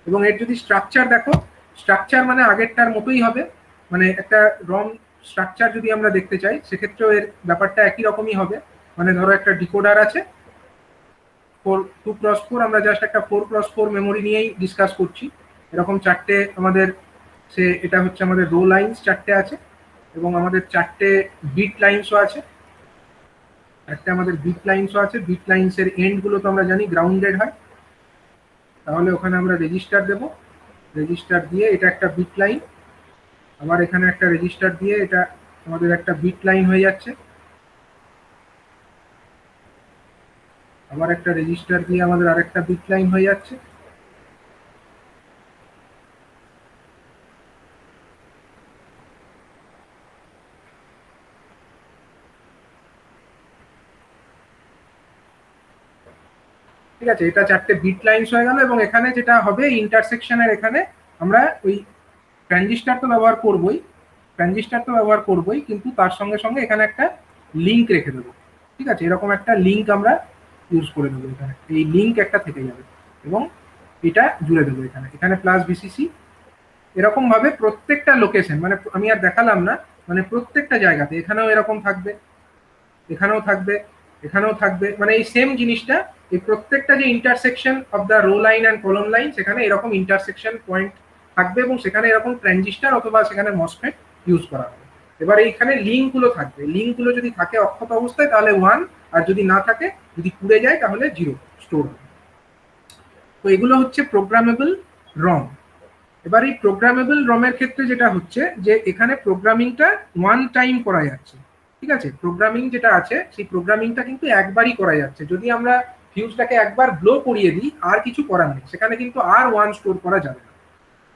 এবং এর যদি স্ট্রাকচার দেখো, স্ট্রাকচার মানে আগেরটার মতোই হবে, মানে একটা রম স্ট্রাকচার যদি আমরা দেখতে চাই সেক্ষেত্রেও এর ব্যাপারটা একই রকমই হবে। মানে ধরো একটা ডিকোডার আছে 2x4, আমরা জাস্ট একটা 4x4 মেমোরি নিয়েই ডিসকাস করছি। এরকম চারটে আমাদের, এটা হচ্ছে আমাদের রো লাইন্স চারটে আছে, এবং আমাদের চারটে বিট লাইন্সও আছে। আমাদের বিট লাইন্সও আছে। বিট লাইন্সের এন্ড গুলো তো আমরা জানি গ্রাউন্ডেড হয়, তাহলে ওখানে আমরা রেজিস্টার দেব। রেজিস্টার দিয়ে এটা একটা বিট লাইন, আবার এখানে একটা রেজিস্টার দিয়ে এটা আমাদের একটা বিট লাইন হয়ে যাচ্ছে, আবার একটা রেজিস্টার দিয়ে আমাদের আরেকটা বিট লাইন হয়ে যাচ্ছে। ঠিক আছে, এটা চারটে বিট লাইনস হয়ে গেল। এবং এখানে যেটা হবে ইন্টারসেকশনের, এখানে আমরা ওই ট্রানজিস্টার তো ব্যবহার করবোই, কিন্তু তার সঙ্গে সঙ্গে এখানে একটা লিংক রেখে দেবো। ঠিক আছে, এরকম একটা লিংক আমরা ইউজ করে দেবো। এখানে এই লিংক একটা থেকে যাবে এবং এটা জুড়ে দেবো এখানে প্লাস ভিসিসি। এরকম ভাবে প্রত্যেকটা লোকেশন, মানে আমি আর দেখালাম না, মানে প্রত্যেকটা জায়গাতে এখানেও এরকম থাকবে, এখানেও থাকবে, এখানেও থাকবে, মানে এই সেম জিনিসটা, এই প্রত্যেকটা যে intersection of the row line and column line, সেখানে এরকম ইন্টারসেকশন পয়েন্ট থাকবে এবং সেখানে এরকম ট্রানজিস্টার অথবা সেখানে মসফেট ইউজ করা হবে। এবার এইখানে লিঙ্ক গুলো থাকবে, লিঙ্ক গুলো যদি থাকে অক্ষত অবস্থায় তাহলে 1, আর যদি না থাকে, যদি পুড়ে যায় তাহলে 0 স্টোর হবে। তো এগুলো হচ্ছে প্রোগ্রামেবল রম। এবার এই প্রোগ্রামেবল রমের ক্ষেত্রে যেটা হচ্ছে যে এখানে প্রোগ্রামিংটা ওয়ান টাইম করা যাচ্ছে। ঠিক আছে, প্রোগ্রামিং যেটা আছে সেই প্রোগ্রামিংটা কিন্তু একবারই করা যাচ্ছে। যদি আমরা ফিউজটাকে একবার ব্লো করিয়ে দিই আর কিছু করার নেই, সেখানে কিন্তু আর 1 স্টোর করা যাবে না।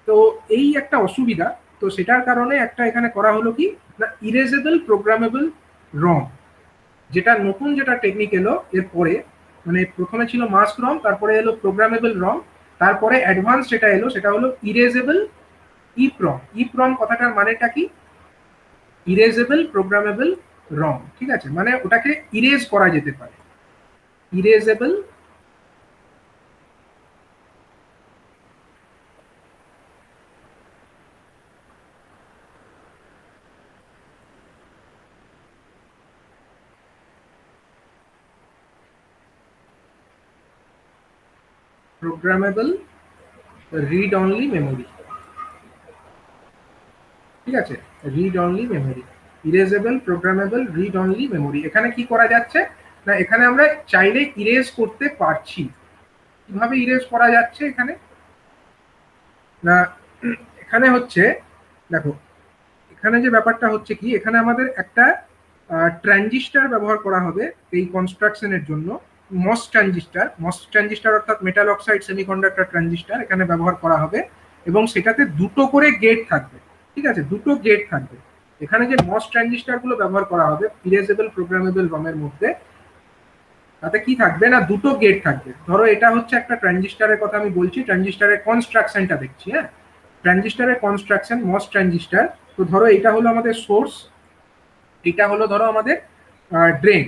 তো এই একটা অসুবিধা, তো সেটার কারণে একটা এখানে করা হলো কি না, ইরেজেবল প্রোগ্রামেবল রম, যেটা নতুন যেটা টেকনিক এলো এরপরে, মানে প্রথমে ছিল মাস্ক রম, তারপরে এলো প্রোগ্রামেবল রম, তারপরে অ্যাডভান্স যেটা এলো সেটা হলো ইরেজেবল ইপ্রম। ইপ্রম কথাটার মানেটা কি? ইরেজেবল প্রোগ্রামেবল রম। ঠিক আছে, মানে ওটাকে ইরেজ করা যেতে পারে, erasable programmable read only memory. ঠিক আছে, read only memory, erasable programmable read only memory. এখানে কি করা যাচ্ছে না, এখানে আমরা চাইলে ইরেজ করতে পারছি। কিভাবে ইরেজ করা যাচ্ছে এখানে না, এখানে হচ্ছে দেখো, এখানে যে ব্যাপারটা হচ্ছে কি, এখানে আমাদের একটা ট্রানজিস্টার ব্যবহার করা হবে এই কনস্ট্রাকশনের জন্য। মস ট্রানজিস্টার অর্থাৎ মেটাল অক্সাইড সেমিকন্ডাক্টর ট্রানজিস্টার এখানে ব্যবহার করা হবে, এবং সেটাতে দুটো করে গেট থাকবে। ঠিক আছে, দুটো গেট থাকবে। এখানে যে মস ট্রানজিস্টার গুলো ব্যবহার করা হবে ইরেজেবল প্রোগ্রামেবল রমের মধ্যে, তাতে কি থাকবে না, দুটো গেট থাকবে। ধরো এটা হচ্ছে একটা ট্রানজিস্টারের কথা আমি বলছি, ট্রানজিস্টারের কনস্ট্রাকশনটা দেখছি। হ্যাঁ, ট্রানজিস্টারের কনস্ট্রাকশন, মস ট্রানজিস্টার। তো ধরো এটা হলো আমাদের সোর্স, এটা হলো ধরো আমাদের ড্রেন।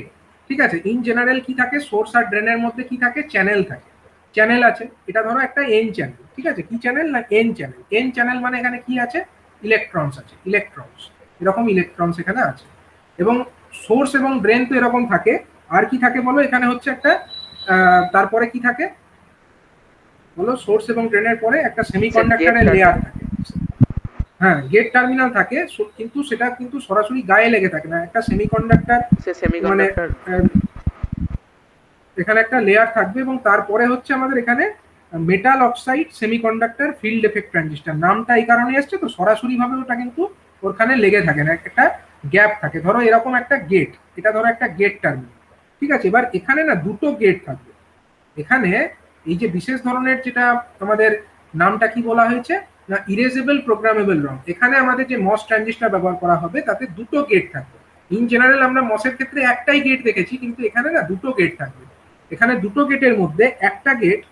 ঠিক আছে, ইন জেনারেল কি থাকে, সোর্স আর ড্রেনের মধ্যে কি থাকে, চ্যানেল থাকে, চ্যানেল আছে। এটা ধরো একটা এন চ্যানেল। ঠিক আছে, কি চ্যানেল না, এন চ্যানেল। এন চ্যানেল মানে এখানে কি আছে, ইলেকট্রনস আছে, ইলেকট্রনস, এরকম ইলেকট্রনস এখানে আছে। এবং সোর্স এবং ড্রেন তো এরকম থাকে। আর কি থাকে বলো, এখানে হচ্ছে একটা তারপরে কি থাকে বলো, সোর্স এবং ড্রেনের পরে একটা সেমিকন্ডাক্টরের লেয়ার থাকে। হ্যাঁ, গেট টার্মিনাল থাকে, কিন্তু সেটা কিন্তু সরাসরি গায়ে লেগে থাকে না। একটা সেমিকন্ডাক্টর মানে এখানে একটা লেয়ার থাকবে এবং তারপরে হচ্ছে আমাদের এখানে metal oxide semiconductor field effect transistor. নামটা এই কারণে এসছে, তো সরাসরি ভাবে ওটা কিন্তু ওখানে লেগে থাকে না, একটা গ্যাপ থাকে। ধরো এরকম একটা গেট, এটা ধরো একটা গেট টার্মিনাল, ঠিক আছে। এবার এখানে না দুটো গেট থাকবে। এখানে এই যে বিশেষ ধরনের যেটা আমাদের নামটা কি বলা হয়েছে না ইরেজেবল প্রোগ্রামেবল রম, এখানে আমাদের যে মস ট্রানজিস্টর ব্যবহার করা হবে তাতে দুটো গেট থাকবে। ইন জেনারেল আমরা মসের ক্ষেত্রে একটাই গেট দেখেছি, কিন্তু এখানে না দুটো গেট থাকবে। এখানে দুটো গেটের মধ্যে একটা গেট,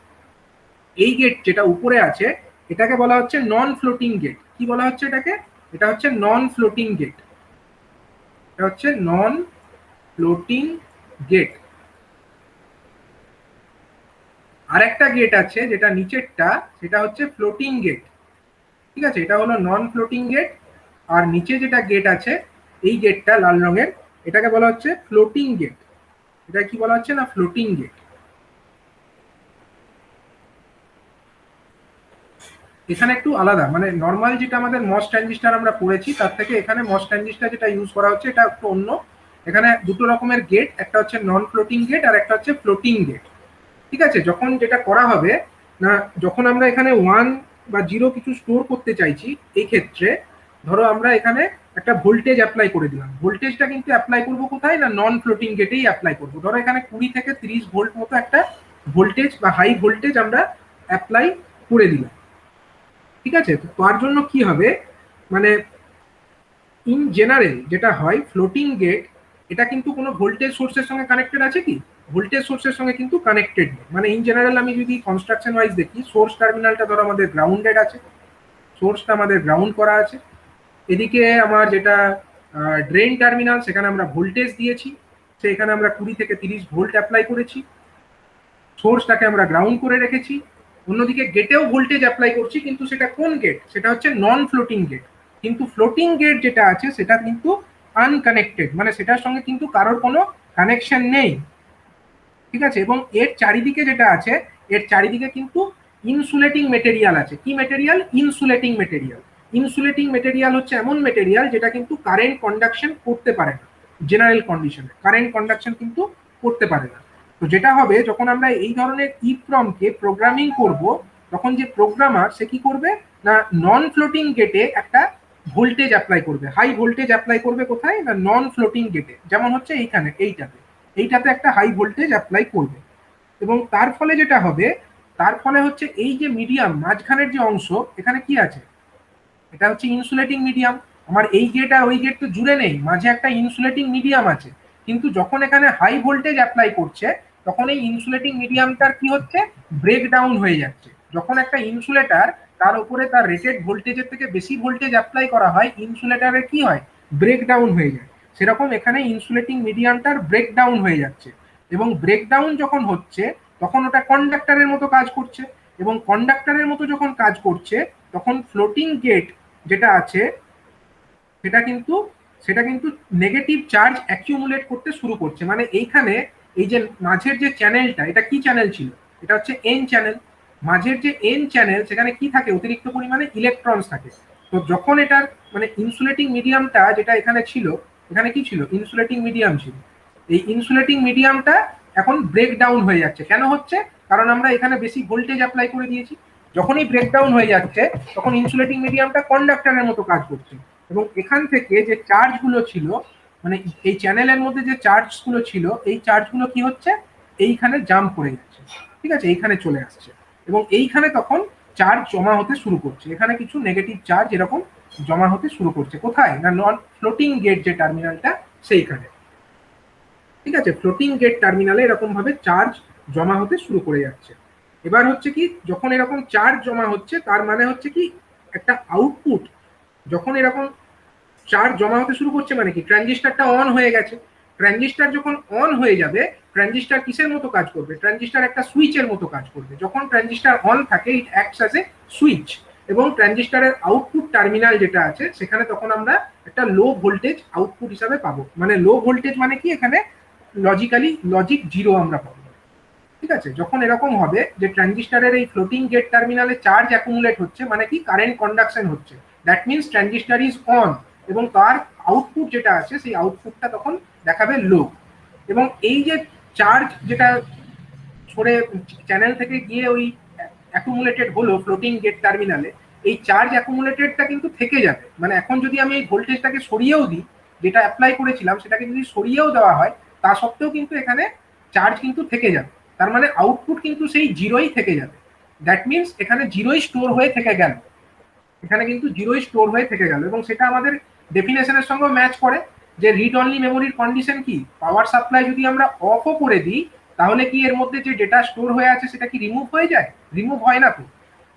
এই গেট যেটা উপরে আছে এটাকে বলা হচ্ছে নন ফ্লোটিং গেট। কি বলা হচ্ছে এটাকে? এটা হচ্ছে নন ফ্লোটিং গেট, এটা হচ্ছে নন ফ্লোটিং গেট। আর একটা গেট আছে যেটা নিচেরটা, সেটা হচ্ছে ফ্লোটিং গেট, ঠিক আছে। এটা হলো নন ফ্লোটিং গেট। আর নিচে যেটা গেট আছে এই গেটটা লাল রঙের, এটাকে বলা হচ্ছে ফ্লোটিং গেট। এটা কি বলা হচ্ছে না ফ্লোটিং গেট। এখানে একটু আলাদা, মানে নর্মাল যেটা আমাদের মস ট্রানজিস্টর আমরা পড়েছি তার থেকে এখানে মস ট্রানজিস্টর যেটা ইউজ করা হচ্ছে এটা একটু অন্য। এখানে দুটো রকমের গেট, একটা হচ্ছে নন ফ্লোটিং গেট আর একটা হচ্ছে ফ্লোটিং গেট, ঠিক আছে। যখন যেটা করা হবে না, যখন আমরা এখানে 1 বা 0 কিছু স্টোর করতে চাইছি, এই ক্ষেত্রে ধরো আমরা এখানে একটা ভোল্টেজ অ্যাপ্লাই করে দিলাম। ভোল্টেজটা কিন্তু অ্যাপ্লাই করবো কোথায় না নন ফ্লোটিং গেটেই অ্যাপ্লাই করবো। ধরো এখানে 20 থেকে 30 ভোল্ট মতো একটা ভোল্টেজ বা হাই ভোল্টেজ আমরা অ্যাপ্লাই করে দিলাম, ঠিক আছে। তো তার জন্য কি হবে, মানে ইন জেনারেল যেটা হয় ফ্লোটিং গেট, এটা কিন্তু কোনো ভোল্টেজ সোর্সের সঙ্গে কানেক্টেড আছে কি? ভোল্টেজ সোর্সের সঙ্গে কিন্তু কানেক্টেড নেই। মানে ইন জেনারেল আমি যদি কনস্ট্রাকশন ওয়াইজ দেখি, সোর্স টার্মিনালটা ধরো আমাদের গ্রাউন্ডেড আছে, সোর্সটা আমাদের গ্রাউন্ড করা আছে। এদিকে আমার যেটা ড্রেন টার্মিনাল, সেখানে আমরা ভোল্টেজ দিয়েছি, সেখানে আমরা 20 থেকে 30 ভোল্ট অ্যাপ্লাই করেছি, সোর্সটাকে আমরা গ্রাউন্ড করে রেখেছি। অন্যদিকে গেটেও ভোল্টেজ অ্যাপ্লাই করছি, কিন্তু সেটা কোন গেট? সেটা হচ্ছে নন ফ্লোটিং গেট। কিন্তু ফ্লোটিং গেট যেটা আছে সেটা কিন্তু আনকানেক্টেড, মানে সেটার সঙ্গে কিন্তু কারোর কোনো কানেকশন নেই, ঠিক আছে। এবং এর চারিদিকে যেটা আছে, এর চারিদিকে কিন্তু ইনসুলেটিং মেটেরিয়াল আছে। কি material? Insulating material. Insulating material হচ্ছে এমন মেটেরিয়াল যেটা কিন্তু কারেন্ট কন্ডাকশন করতে পারে না। জেনারেল কন্ডিশনে কারেন্ট কন্ডাকশন কিন্তু করতে পারে না। তো যেটা হবে, যখন আমরা এই ধরনের ইপ্রমকে প্রোগ্রামিং করব, তখন যে প্রোগ্রামার সে কি করবে না নন ফ্লোটিং গেটে একটা ভোল্টেজ অ্যাপ্লাই করবে, হাই ভোল্টেজ অ্যাপ্লাই করবে। কোথায় না নন ফ্লোটিং গেটে, যেমন হচ্ছে এইখানে এইটাতে একটা হাই ভোল্টেজ অ্যাপ্লাই করবে। এবং তার ফলে যেটা হবে, তার ফলে হচ্ছে এই যে মিডিয়াম মাঝখানের যে অংশ, এখানে কি আছে? এটা হচ্ছে ইনসুলেটিং মিডিয়াম। আমার এই গেট আর ওই গেট তো জুড়ে নেই, মাঝে একটা ইনসুলেটিং মিডিয়াম আছে। কিন্তু যখন এখানে হাই ভোল্টেজ অ্যাপ্লাই করছে, তখন এই ইনসুলেটিং মিডিয়ামটার কি হচ্ছে? ব্রেকডাউন হয়ে যাচ্ছে। যখন একটা ইনসুলেটার তার উপরে তার রেটেড ভোল্টেজের থেকে বেশি ভোল্টেজ অ্যাপ্লাই করা হয়, ইনসুলেটারের কি হয়? ব্রেকডাউন হয়ে যায়। সেরকম এখানে ইনসুলেটিং মিডিয়ামটার ব্রেকডাউন হয়ে যাচ্ছে। এবং ব্রেকডাউন যখন হচ্ছে, তখন ওটা কন্ডাক্টরের মতো কাজ করছে। এবং কন্ডাক্টরের মতো যখন কাজ করছে, তখন ফ্লোটিং গেট যেটা আছে সেটা কিন্তু নেগেটিভ চার্জ অ্যাকিউমুলেট করতে শুরু করছে। মানে এইখানে এই যে মাঝের যে চ্যানেলটা, এটা কি চ্যানেল ছিল? এটা হচ্ছে এন চ্যানেল। মাঝের যে এন চ্যানেল, সেখানে কি থাকে? অতিরিক্ত পরিমাণে ইলেকট্রনস থাকে। তো যখন এটার মানে ইনসুলেটিং মিডিয়ামটা যেটা এখানে ছিল, এখানে কি ছিল? ইনসুলেটিং মিডিয়াম ছিল। এই ইনসুলেটিং মিডিয়ামটা এখন ব্রেকডাউন হয়ে যাচ্ছে। কেন হচ্ছে? কারণ আমরা এখানে বেশি ভোল্টেজ অ্যাপ্লাই করে দিয়েছি। যখনই ব্রেকডাউন হয়ে যাচ্ছে, তখন ইনসুলেটিং মিডিয়ামটা কন্ডাক্টরের মতো কাজ করছে। এবং এখান থেকে যে চার্জগুলো ছিল, মানে এই চ্যানেলের মধ্যে যে চার্জগুলো ছিল, এই চার্জগুলো কি হচ্ছে? এইখানে জাম্প করে যাচ্ছে, ঠিক আছে, এইখানে চলে আসছে। এবং এইখানে তখন চার্জ জমা হতে শুরু করছে। এখানে কিছু নেগেটিভ চার্জ এরকম জমা হতে শুরু করছে। কোথায় না নন ফ্লোটিং গেট যে টার্মিনালটা, সেইখানে, ঠিক আছে। ফ্লোটিং গেট টার্মিনালে এরকম ভাবে চার্জ জমা হতে শুরু করে যাচ্ছে। এবার হচ্ছে কি, যখন এরকম চার্জ জমা হচ্ছে, তার মানে হচ্ছে কি একটা আউটপুট। যখন এরকম চার্জ জমা হতে শুরু করছে, মানে কি ট্রানজিস্টরটা অন হয়ে গেছে। ট্রানজিস্টর যখন অন হয়ে যাবে, ট্রানজিস্টর কিসের মতো কাজ করবে? ট্রানজিস্টর একটা সুইচের মতো কাজ করবে। যখন ট্রানজিস্টর অন থাকে, ইট অ্যাক্টস অ্যাজ এ সুইচ। এবং ট্রানজিস্টরের আউটপুট টার্মিনাল যেটা আছে, সেখানে তখন আমরা একটা লো ভোল্টেজ আউটপুট হিসাবে পাবো। মানে লো ভোল্টেজ মানে কি, এখানে লজিক 0 আমরা পাবো, ঠিক আছে। যখন এরকম হবে যে ট্রানজিস্টরের এই ফ্লোটিং গেট টার্মিনালে চার্জ অ্যাকুমুলেট হচ্ছে, মানে কি কারেন্ট কন্ডাকশন হচ্ছে, that means transistor is on. এবং তার আউটপুট যেটা আছে, সেই আউটপুটটা তখন দেখাবে লো। এবং এই যে চার্জ যেটা সরে চ্যানেল থেকে গিয়ে ওই অ্যাকুমুলেটেড হলো ফ্লোটিং গেট টার্মিনালে, এই চার্জ অ্যাকুমুলেটেডটা কিন্তু থেকে যাবে। মানে এখন যদি আমি এই ভোল্টেজটাকে সরিয়েও দিই, যেটা অ্যাপ্লাই করেছিলাম সেটাকে যদি সরিয়েও দেওয়া হয়, তা সত্ত্বেও কিন্তু এখানে চার্জ কিন্তু থেকে যাবে। তার মানে আউটপুট কিন্তু সেই জিরোই থেকে যাবে। দ্যাট মিনস এখানে জিরোই স্টোর হয়ে থেকে গেল, এখানে কিন্তু জিরোই স্টোর হয়ে থেকে গেল। এবং সেটা আমাদের ডেফিনেশনের সঙ্গে ম্যাচ করে যে রিড অনলি মেমোরির কন্ডিশন কি, পাওয়ার সাপ্লাই যদি আমরা অফও করে দিই তাহলে কি এর মধ্যে যে ডেটা স্টোর হয়ে আছে সেটা কি রিমুভ হয়ে যায়? রিমুভ হয় না তো।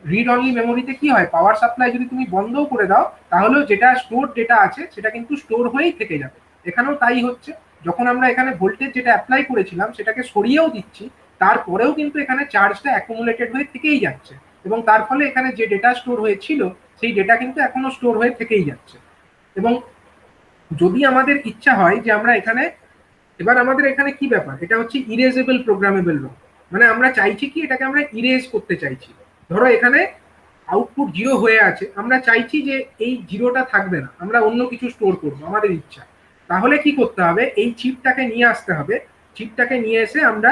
রিড অনলি মেমোরিতে কি হয়, পাওয়ার সাপ্লাই যদি তুমি বন্ধও করে দাও তাহলেও যেটা স্টোর ডেটা আছে সেটা কিন্তু স্টোর হয়েই থেকে যাবে। এখানেও তাই হচ্ছে, যখন আমরা এখানে ভোল্টেজ যেটা অ্যাপ্লাই করেছিলাম সেটাকে সরিয়েও দিচ্ছি, তারপরেও কিন্তু এখানে চার্জটা অ্যাকুমুলেটেড হয়ে থেকেই যাচ্ছে, এবং তার ফলে এখানে যে ডেটা স্টোর হয়েছিল সেই ডেটা কিন্তু এখনো স্টোর হয়ে থেকেই যাচ্ছে। এবং যদি আমাদের ইচ্ছা হয় যে আমরা এখানে, এবার আমাদের এখানে কি ব্যাপার, এটা হচ্ছে ইরেজেবল প্রোগ্রামেবল রং। মানে আমরা চাইছি কি, এটাকে আমরা ইরেজ করতে চাইছি। ধরো এখানে আউটপুট জিরো হয়ে আছে, আমরা চাইছি যে এই জিরোটা থাকবে না, আমরা অন্য কিছু স্টোর করবো, আমাদের ইচ্ছা। তাহলে কি করতে হবে, এই চিপটাকে নিয়ে আসতে হবে। চিপটাকে নিয়ে এসে আমরা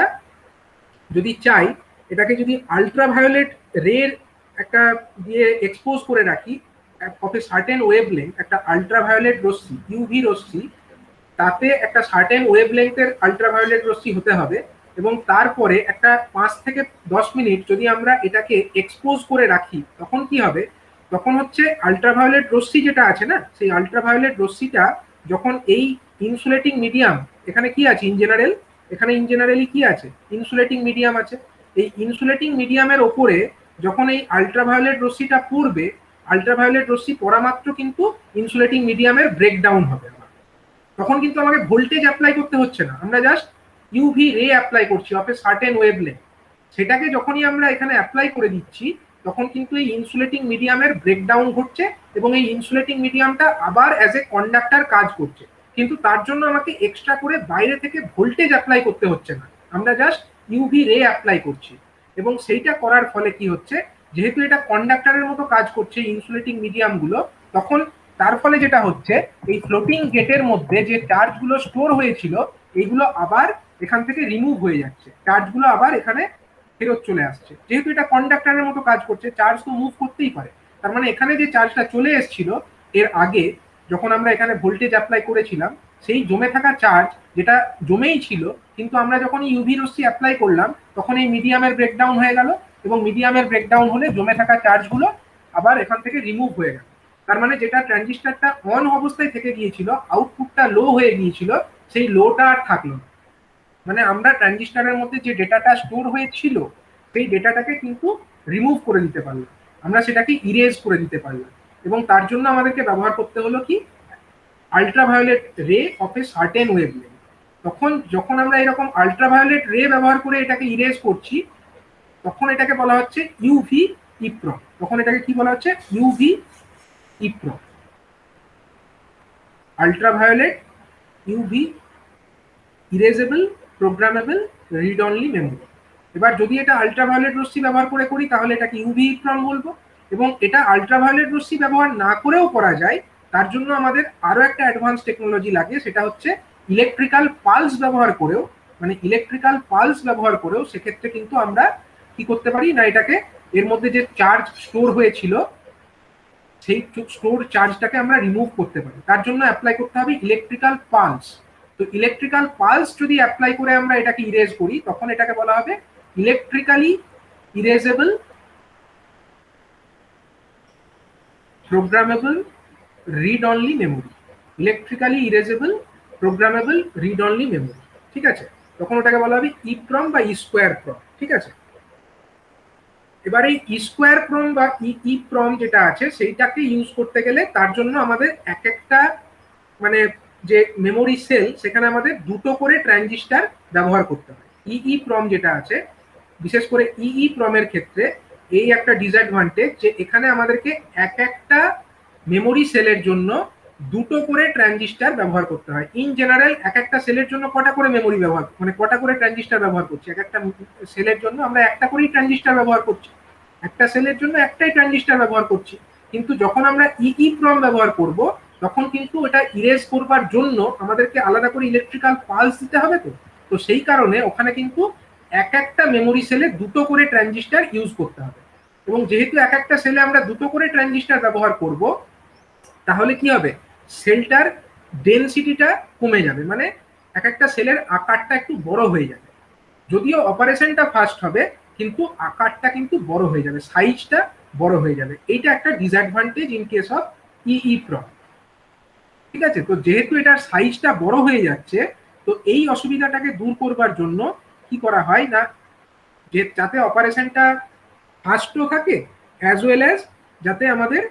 যদি চাই, এটাকে যদি আল্ট্রাভায়োলেট রের একটা দিয়ে এক্সপোজ করে রাখি অফ এ সার্টেন ওয়েভলেংথ, একটা আল্ট্রাভায়োলেট রশ্মি, ইউভি রশ্মি, তাতে একটা সার্টেন ওয়েভলেংথের আল্ট্রাভায়োলেট রশ্মি হতে হবে। এবং তারপরে একটা 5 থেকে 10 মিনিট যদি আমরা এটাকে এক্সপোজ করে রাখি, তখন কি হবে, তখন হচ্ছে আল্ট্রাভায়োলেট রশ্মি যেটা আছে না, সেই আল্ট্রাভায়োলেট রশ্মিটা যখন এই ইনসুলেটিং মিডিয়াম, এখানে কি আছে ইন জেনারেল, এখানে ইন জেনারেলি কি আছে, ইনসুলেটিং মিডিয়াম আছে। এই ইনসুলেটিং মিডিয়ামের ওপরে যখন এই আল্ট্রাভায়োলেট রশ্মিটা পড়বে, আল্ট্রাভায়োলেট রশ্মি পড়া মাত্র কিন্তু ইনসুলেটিং মিডিয়ামের ব্রেকডাউন হবে। তখন কিন্তু আমাকে ভোল্টেজ অ্যাপ্লাই করতে হচ্ছে না, আমরা জাস্ট ইউভি রে অ্যাপ্লাই করছি অফ এ সার্টেন ওয়েভলেংথ। সেটাকে যখনই আমরা এখানে অ্যাপ্লাই করে দিচ্ছি, তখন কিন্তু এই ইনসুলেটিং মিডিয়ামের ব্রেকডাউন ঘটছে এবং এই ইনসুলেটিং মিডিয়ামটা আবার অ্যাজ এ কন্ডাক্টর কাজ করছে। কিন্তু তার জন্য আমাকে এক্সট্রা করে বাইরে থেকে ভোল্টেজ অ্যাপ্লাই করতে হচ্ছে না, আমরা জাস্ট ইউভি রে অ্যাপ্লাই করছি। এবং সেইটা করার ফলে কি হচ্ছে, যেহেতু এটা কন্ডাক্টরের মতো কাজ করছে ইনসুলেটিং মিডিয়ামগুলো, তখন তার ফলে যেটা হচ্ছে, এই ফ্লোটিং গেটের মধ্যে যে চার্জগুলো স্টোর হয়েছিল এইগুলো আবার এখান থেকে রিমুভ হয়ে যাচ্ছে, চার্জগুলো আবার এখানে ফেরত চলে আসছে। যেহেতু এটা কন্ডাক্টরের মতো কাজ করছে, চার্জ তো মুভ করতেই পারে। তার মানে এখানে যে চার্জটা চলে এসেছিল এর আগে, যখন আমরা এখানে ভোল্টেজ অ্যাপ্লাই করেছিলাম, সেই জমে থাকা চার্জ যেটা জমেই ছিল, কিন্তু আমরা যখন ইউভি রশ্মি অ্যাপ্লাই করলাম তখন এই মিডিয়ামের ব্রেকডাউন হয়ে গেল, এবং মিডিয়ামের ব্রেকডাউন হলে জমে থাকা চার্জগুলো আবার এখান থেকে রিমুভ হয়ে গেল। তার মানে যেটা ট্রানজিস্টরটা অন অবস্থায় থেকে গিয়েছিল, আউটপুটটা লো হয়ে গিয়েছিল, সেই লোটা আর থাকলো না। মানে আমরা ট্রানজিস্টরের মধ্যে যে ডেটাটা স্টোর হয়েছিল সেই ডেটাটাকে কিন্তু রিমুভ করে দিতে পারলাম, আমরা সেটাকে ইরেজ করে দিতে পারলাম। এবং তার জন্য আমাদেরকে ব্যবহার করতে হলো কি, আল্ট্রাভায়োলেট রে অফ এ সার্টেন ওয়েভলেংথ। তখন যখন আমরা এরকম আল্ট্রাভায়োলেট রে ব্যবহার করে এটাকে ইরেজ করছি, তখন এটাকে বলা হচ্ছে ইউভি ইপ্রম। তখন এটাকে কি বলা হচ্ছে, UV EPROM, ultraviolet UV erasable programmable read only memory. এবার যদি এটা আল্ট্রাভায়োলেট রশ্মি ব্যবহার করে করি তাহলে এটাকে ইউভি ইপ্রম বলবো। এবং এটা আল্ট্রাভায়োলেট রশ্মি ব্যবহার না করেও করা যায়, তার জন্য আমাদের আরো একটা অ্যাডভান্স টেকনোলজি লাগে, সেটা হচ্ছে ইলেকট্রিক্যাল পালস ব্যবহার করেও, মানে ইলেকট্রিক্যাল পালস ব্যবহার করেও সেক্ষেত্রে কিন্তু আমরা কি করতে পারি না, এটাকে এর মধ্যে যে চার্জ স্টোর হয়েছিল সেই স্টোর চার্জটাকে আমরা রিমুভ করতে পারি। তার জন্য অ্যাপ্লাই করতে হবে ইলেকট্রিক্যাল পালস। তো ইলেকট্রিক্যাল পালস যদি অ্যাপ্লাই করে আমরা এটাকে ইরেজ করি, তখন এটাকে বলা হবে electrically erasable programmable read only memory. Electrically erasable programmable read only memory, ঠিক আছে। তখন ওটাকে বলা হবে ইপ্রম বা স্কোয়ার প্রম, ঠিক আছে। এবার এই স্কোয়ার প্রম বা ইপ্রম যেটা আছে সেইটাকে ইউজ করতে গেলে তার জন্য আমাদের এক একটা মানে যে মেমোরি সেল, সেখানে আমাদের দুটো করে ট্রানজিস্টর ব্যবহার করতে হয়। ইপ্রম যেটা আছে, বিশেষ করে ইপ্রমের ক্ষেত্রে এই একটা ডিসঅ্যাডভান্টেজ যে এখানে আমাদেরকে এক একটা মেমোরি সেলের জন্য দুটো করে ট্রানজিস্টর ব্যবহার করতে হয়। ইন জেনারেল এক একটা সেলের জন্য কটা করে মেমোরি ব্যবহার, মানে কটা করে ট্রানজিস্টর ব্যবহার করছি, এক একটা সেলের জন্য আমরা একটা করেই ট্রানজিস্টর ব্যবহার করছি, একটা সেলের জন্য একটাই ট্রানজিস্টর ব্যবহার করছি। কিন্তু যখন আমরা ইপ্রম ব্যবহার করব, তখন কিন্তু এটা ইরেজ করবার জন্য আমাদেরকে আলাদা করে ইলেকট্রিক্যাল পালস দিতে হবে। তো সেই কারণে ওখানে কিন্তু এক একটা মেমোরি সেলে দুটো করে ট্রানজিস্টার ইউজ করতে হবে। এবং যেহেতু এক একটা সেলে আমরা দুটো করে ট্রানজিস্টার ব্যবহার করব, তাহলে কি হবে, সেলটার ডেনসিটিটা কমে যাবে, মানে এক একটা সেলের আকারটা একটু বড় হয়ে যাবে। যদিও অপারেশনটা ফাস্ট হবে, কিন্তু আকারটা কিন্তু বড় হয়ে যাবে, সাইজটা বড় হয়ে যাবে। এইটা একটা ডিসঅ্যাডভান্টেজ ইন কেস অফ ইইপ্রম। ঠিক আছে, তো যেহেতু এটার সাইজটা বড় হয়ে যাচ্ছে, তো এই অসুবিধাটাকে দূর করবার জন্য কি করা হয় না, যে যাতে অপারেশনটা ফাস্টও থাকে অ্যাজ ওয়েল অ্যাজ যাতে আমাদের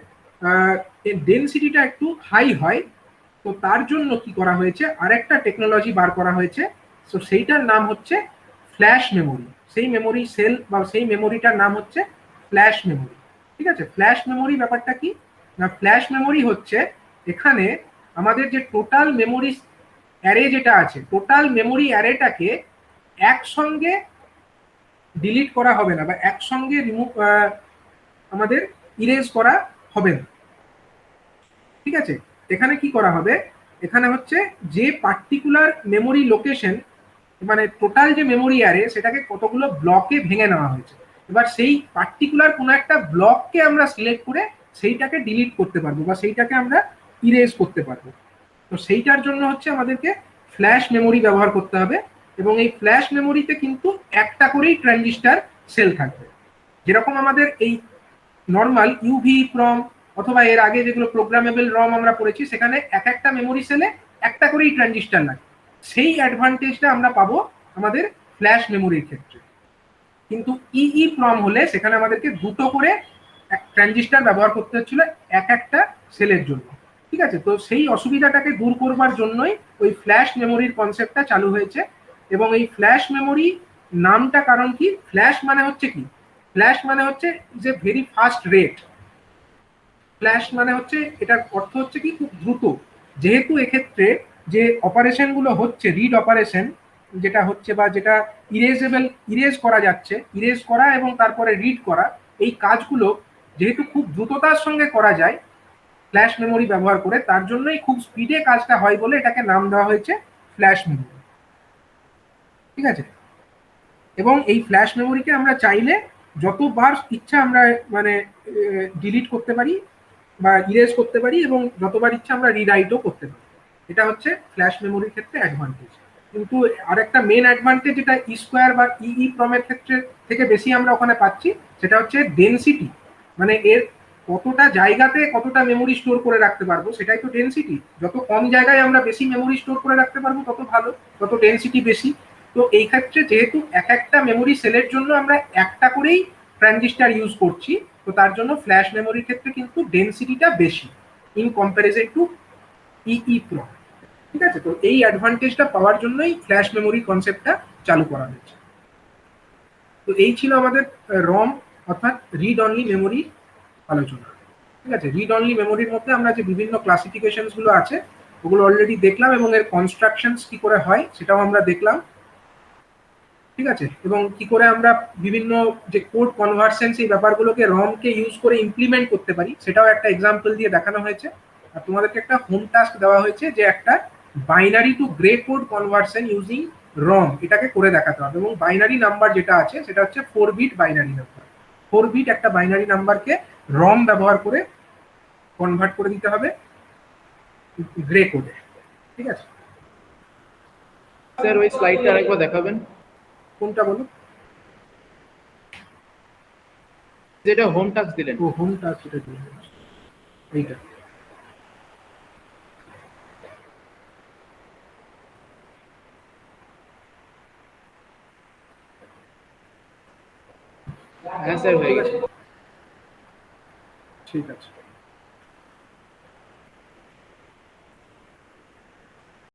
ডেনসিটিটা একটু হাই হয়, তো তার জন্য কি করা হয়েছে, আরেকটা টেকনোলজি বার করা হয়েছে। তো সেইটার নাম হচ্ছে ফ্ল্যাশ মেমোরি। সেই মেমোরি সেল বা সেই মেমোরিটার নাম হচ্ছে ফ্ল্যাশ মেমোরি। ঠিক আছে, ফ্ল্যাশ মেমোরি ব্যাপারটা কি না, ফ্ল্যাশ মেমোরি হচ্ছে এখানে আমাদের যে টোটাল মেমোরি অ্যারে যেটা আছে, টোটাল মেমোরি অ্যারেটাকে একসঙ্গে ডিলিট করা হবে না বা একসঙ্গে রিমুভ আমাদের ইরেজ করা হবে না। ঠিক আছে, এখানে কি করা হবে, এখানে হচ্ছে যে পার্টিকুলার মেমোরি লোকেশন, মানে টোটাল যে মেমোরি অ্যারে সেটাকে কতগুলো ব্লকে ভেঙে নেওয়া হয়েছে। এবার সেই পার্টিকুলার কোনো একটা ব্লককে আমরা সিলেক্ট করে সেইটাকে ডিলিট করতে পারবো বা সেইটাকে আমরা ইরেজ করতে পারবো। তো সেইটার জন্য হচ্ছে আমাদেরকে ফ্ল্যাশ মেমোরি ব্যবহার করতে হবে। এবং এই ফ্ল্যাশ মেমোরিতে কিন্তু একটা করেই ট্রানজিস্টার সেল থাকবে। যেরকম আমাদের এই নর্মাল ইউভি প্রম অথবা এর আগে যেগুলো প্রোগ্রামেবল রম আমরা পড়েছি, সেখানে এক একটা মেমোরি সেলে একটা করেই ট্রানজিস্টার লাগে। সেই অ্যাডভান্টেজটা আমরা পাবো আমাদের ফ্ল্যাশ মেমোরির ক্ষেত্রে। কিন্তু ইই প্রম হলে সেখানে আমাদেরকে দুটো করে ট্রানজিস্টার ব্যবহার করতে হচ্ছিল এক একটা সেলের জন্য। ঠিক আছে, তো সেই অসুবিধাটাকে দূর করবার জন্যই ওই ফ্ল্যাশ মেমোরির কনসেপ্টটা চালু হয়েছে। এবং এই ফ্ল্যাশ মেমোরি নামটা কারণ কি, ফ্ল্যাশ মানে হচ্ছে কি, ফ্ল্যাশ মানে হচ্ছে যে ভেরি ফাস্ট রেট। ফ্ল্যাশ মানে হচ্ছে এটার অর্থ হচ্ছে কি খুব দ্রুত। যেহেতু এক্ষেত্রে যে অপারেশনগুলো হচ্ছে, রিড অপারেশন যেটা হচ্ছে বা যেটা ইরেজ করা যাচ্ছে, ইরেজ করা এবং তারপরে রিড করা, এই কাজগুলো যেহেতু খুব দ্রুততার সঙ্গে করা যায় ফ্ল্যাশ মেমোরি ব্যবহার করে, তার জন্যই খুব স্পিডে কাজটা হয় বলে এটাকে নাম দেওয়া হয়েছে ফ্ল্যাশ মেমোরি। ঠিক আছে, এবং এই ফ্ল্যাশ মেমোরিকে আমরা চাইলে যতবার ইচ্ছা আমরা মানে ডিলিট করতে পারি বা ইরেজ করতে পারি, এবং যতবার ইচ্ছা আমরা রিরাইটও করতে পারি। এটা হচ্ছে ফ্ল্যাশ মেমোরির ক্ষেত্রে অ্যাডভান্টেজ। কিন্তু আরেকটা মেন অ্যাডভান্টেজ যেটা ই স্কোয়ার বা ইই প্রমের ক্ষেত্রে থেকে বেশি আমরা ওখানে পাচ্ছি, সেটা হচ্ছে ডেনসিটি। মানে এর কতটা জায়গাতে কতটা মেমোরি স্টোর করে রাখতে পারবো, সেটাই তো ডেনসিটি। যত কম জায়গায় আমরা বেশি মেমোরি স্টোর করে রাখতে পারবো তত ভালো, তত ডেনসিটি বেশি। তো এই ক্ষেত্রে যেহেতু এক একটা মেমোরি সেলের জন্য আমরা একটা করেই ট্রানজিস্টার ইউজ করছি, তো তার জন্য ফ্ল্যাশ মেমোরির ক্ষেত্রে কিন্তু ডেনসিটিটা বেশি ইন কম্প্যারিজন টু ইই প্রম। ঠিক আছে, তো এই অ্যাডভান্টেজটা পাওয়ার জন্যই ফ্ল্যাশ মেমোরি কনসেপ্টটা চালু করা হয়েছে। তো এই ছিল আমাদের রম অর্থাৎ রিড অনলি মেমোরি আলোচনা। ঠিক আছে, রিড অনলি মেমোরির মধ্যে আমরা যে বিভিন্ন ক্লাসিফিকেশনস গুলো আছে ওগুলো অলরেডি দেখলাম, এবং এর কনস্ট্রাকশনস কি করে হয় সেটাও আমরা দেখলাম। ঠিক আছে, এবং কি করে আমরা বিভিন্ন যে কোড কনভার্সন এই ব্যাপারগুলোকে রমকে ইউজ করে ইমপ্লিমেন্ট করতে পারি সেটাও একটা এক্সাম্পল দিয়ে দেখানো হয়েছে। আর তোমাদেরকে একটা হোম টাস্ক দেওয়া হয়েছে যে একটা binary to gray code conversion using ROM এটাকে করে দেখাতে হবে। এবং বাইনারি নাম্বার যেটা আছে সেটা হচ্ছে 4 বিট বাইনারি নাম্বার। 4 বিট একটা বাইনারি নাম্বারকে রম ব্যবহার করে কনভার্ট করে দিতে হবে গ্রে কোডে। ঠিক আছে স্যার, ওই স্লাইডটা আরেকবার দেখাবেন, কোনটা বলো? যেটা হোম টাস্ক দিলেন। ও হোম টাস্ক, এটা দিয়ে এইটা। হ্যাঁ স্যার, হয়ে গেছে। ঠিক আছে।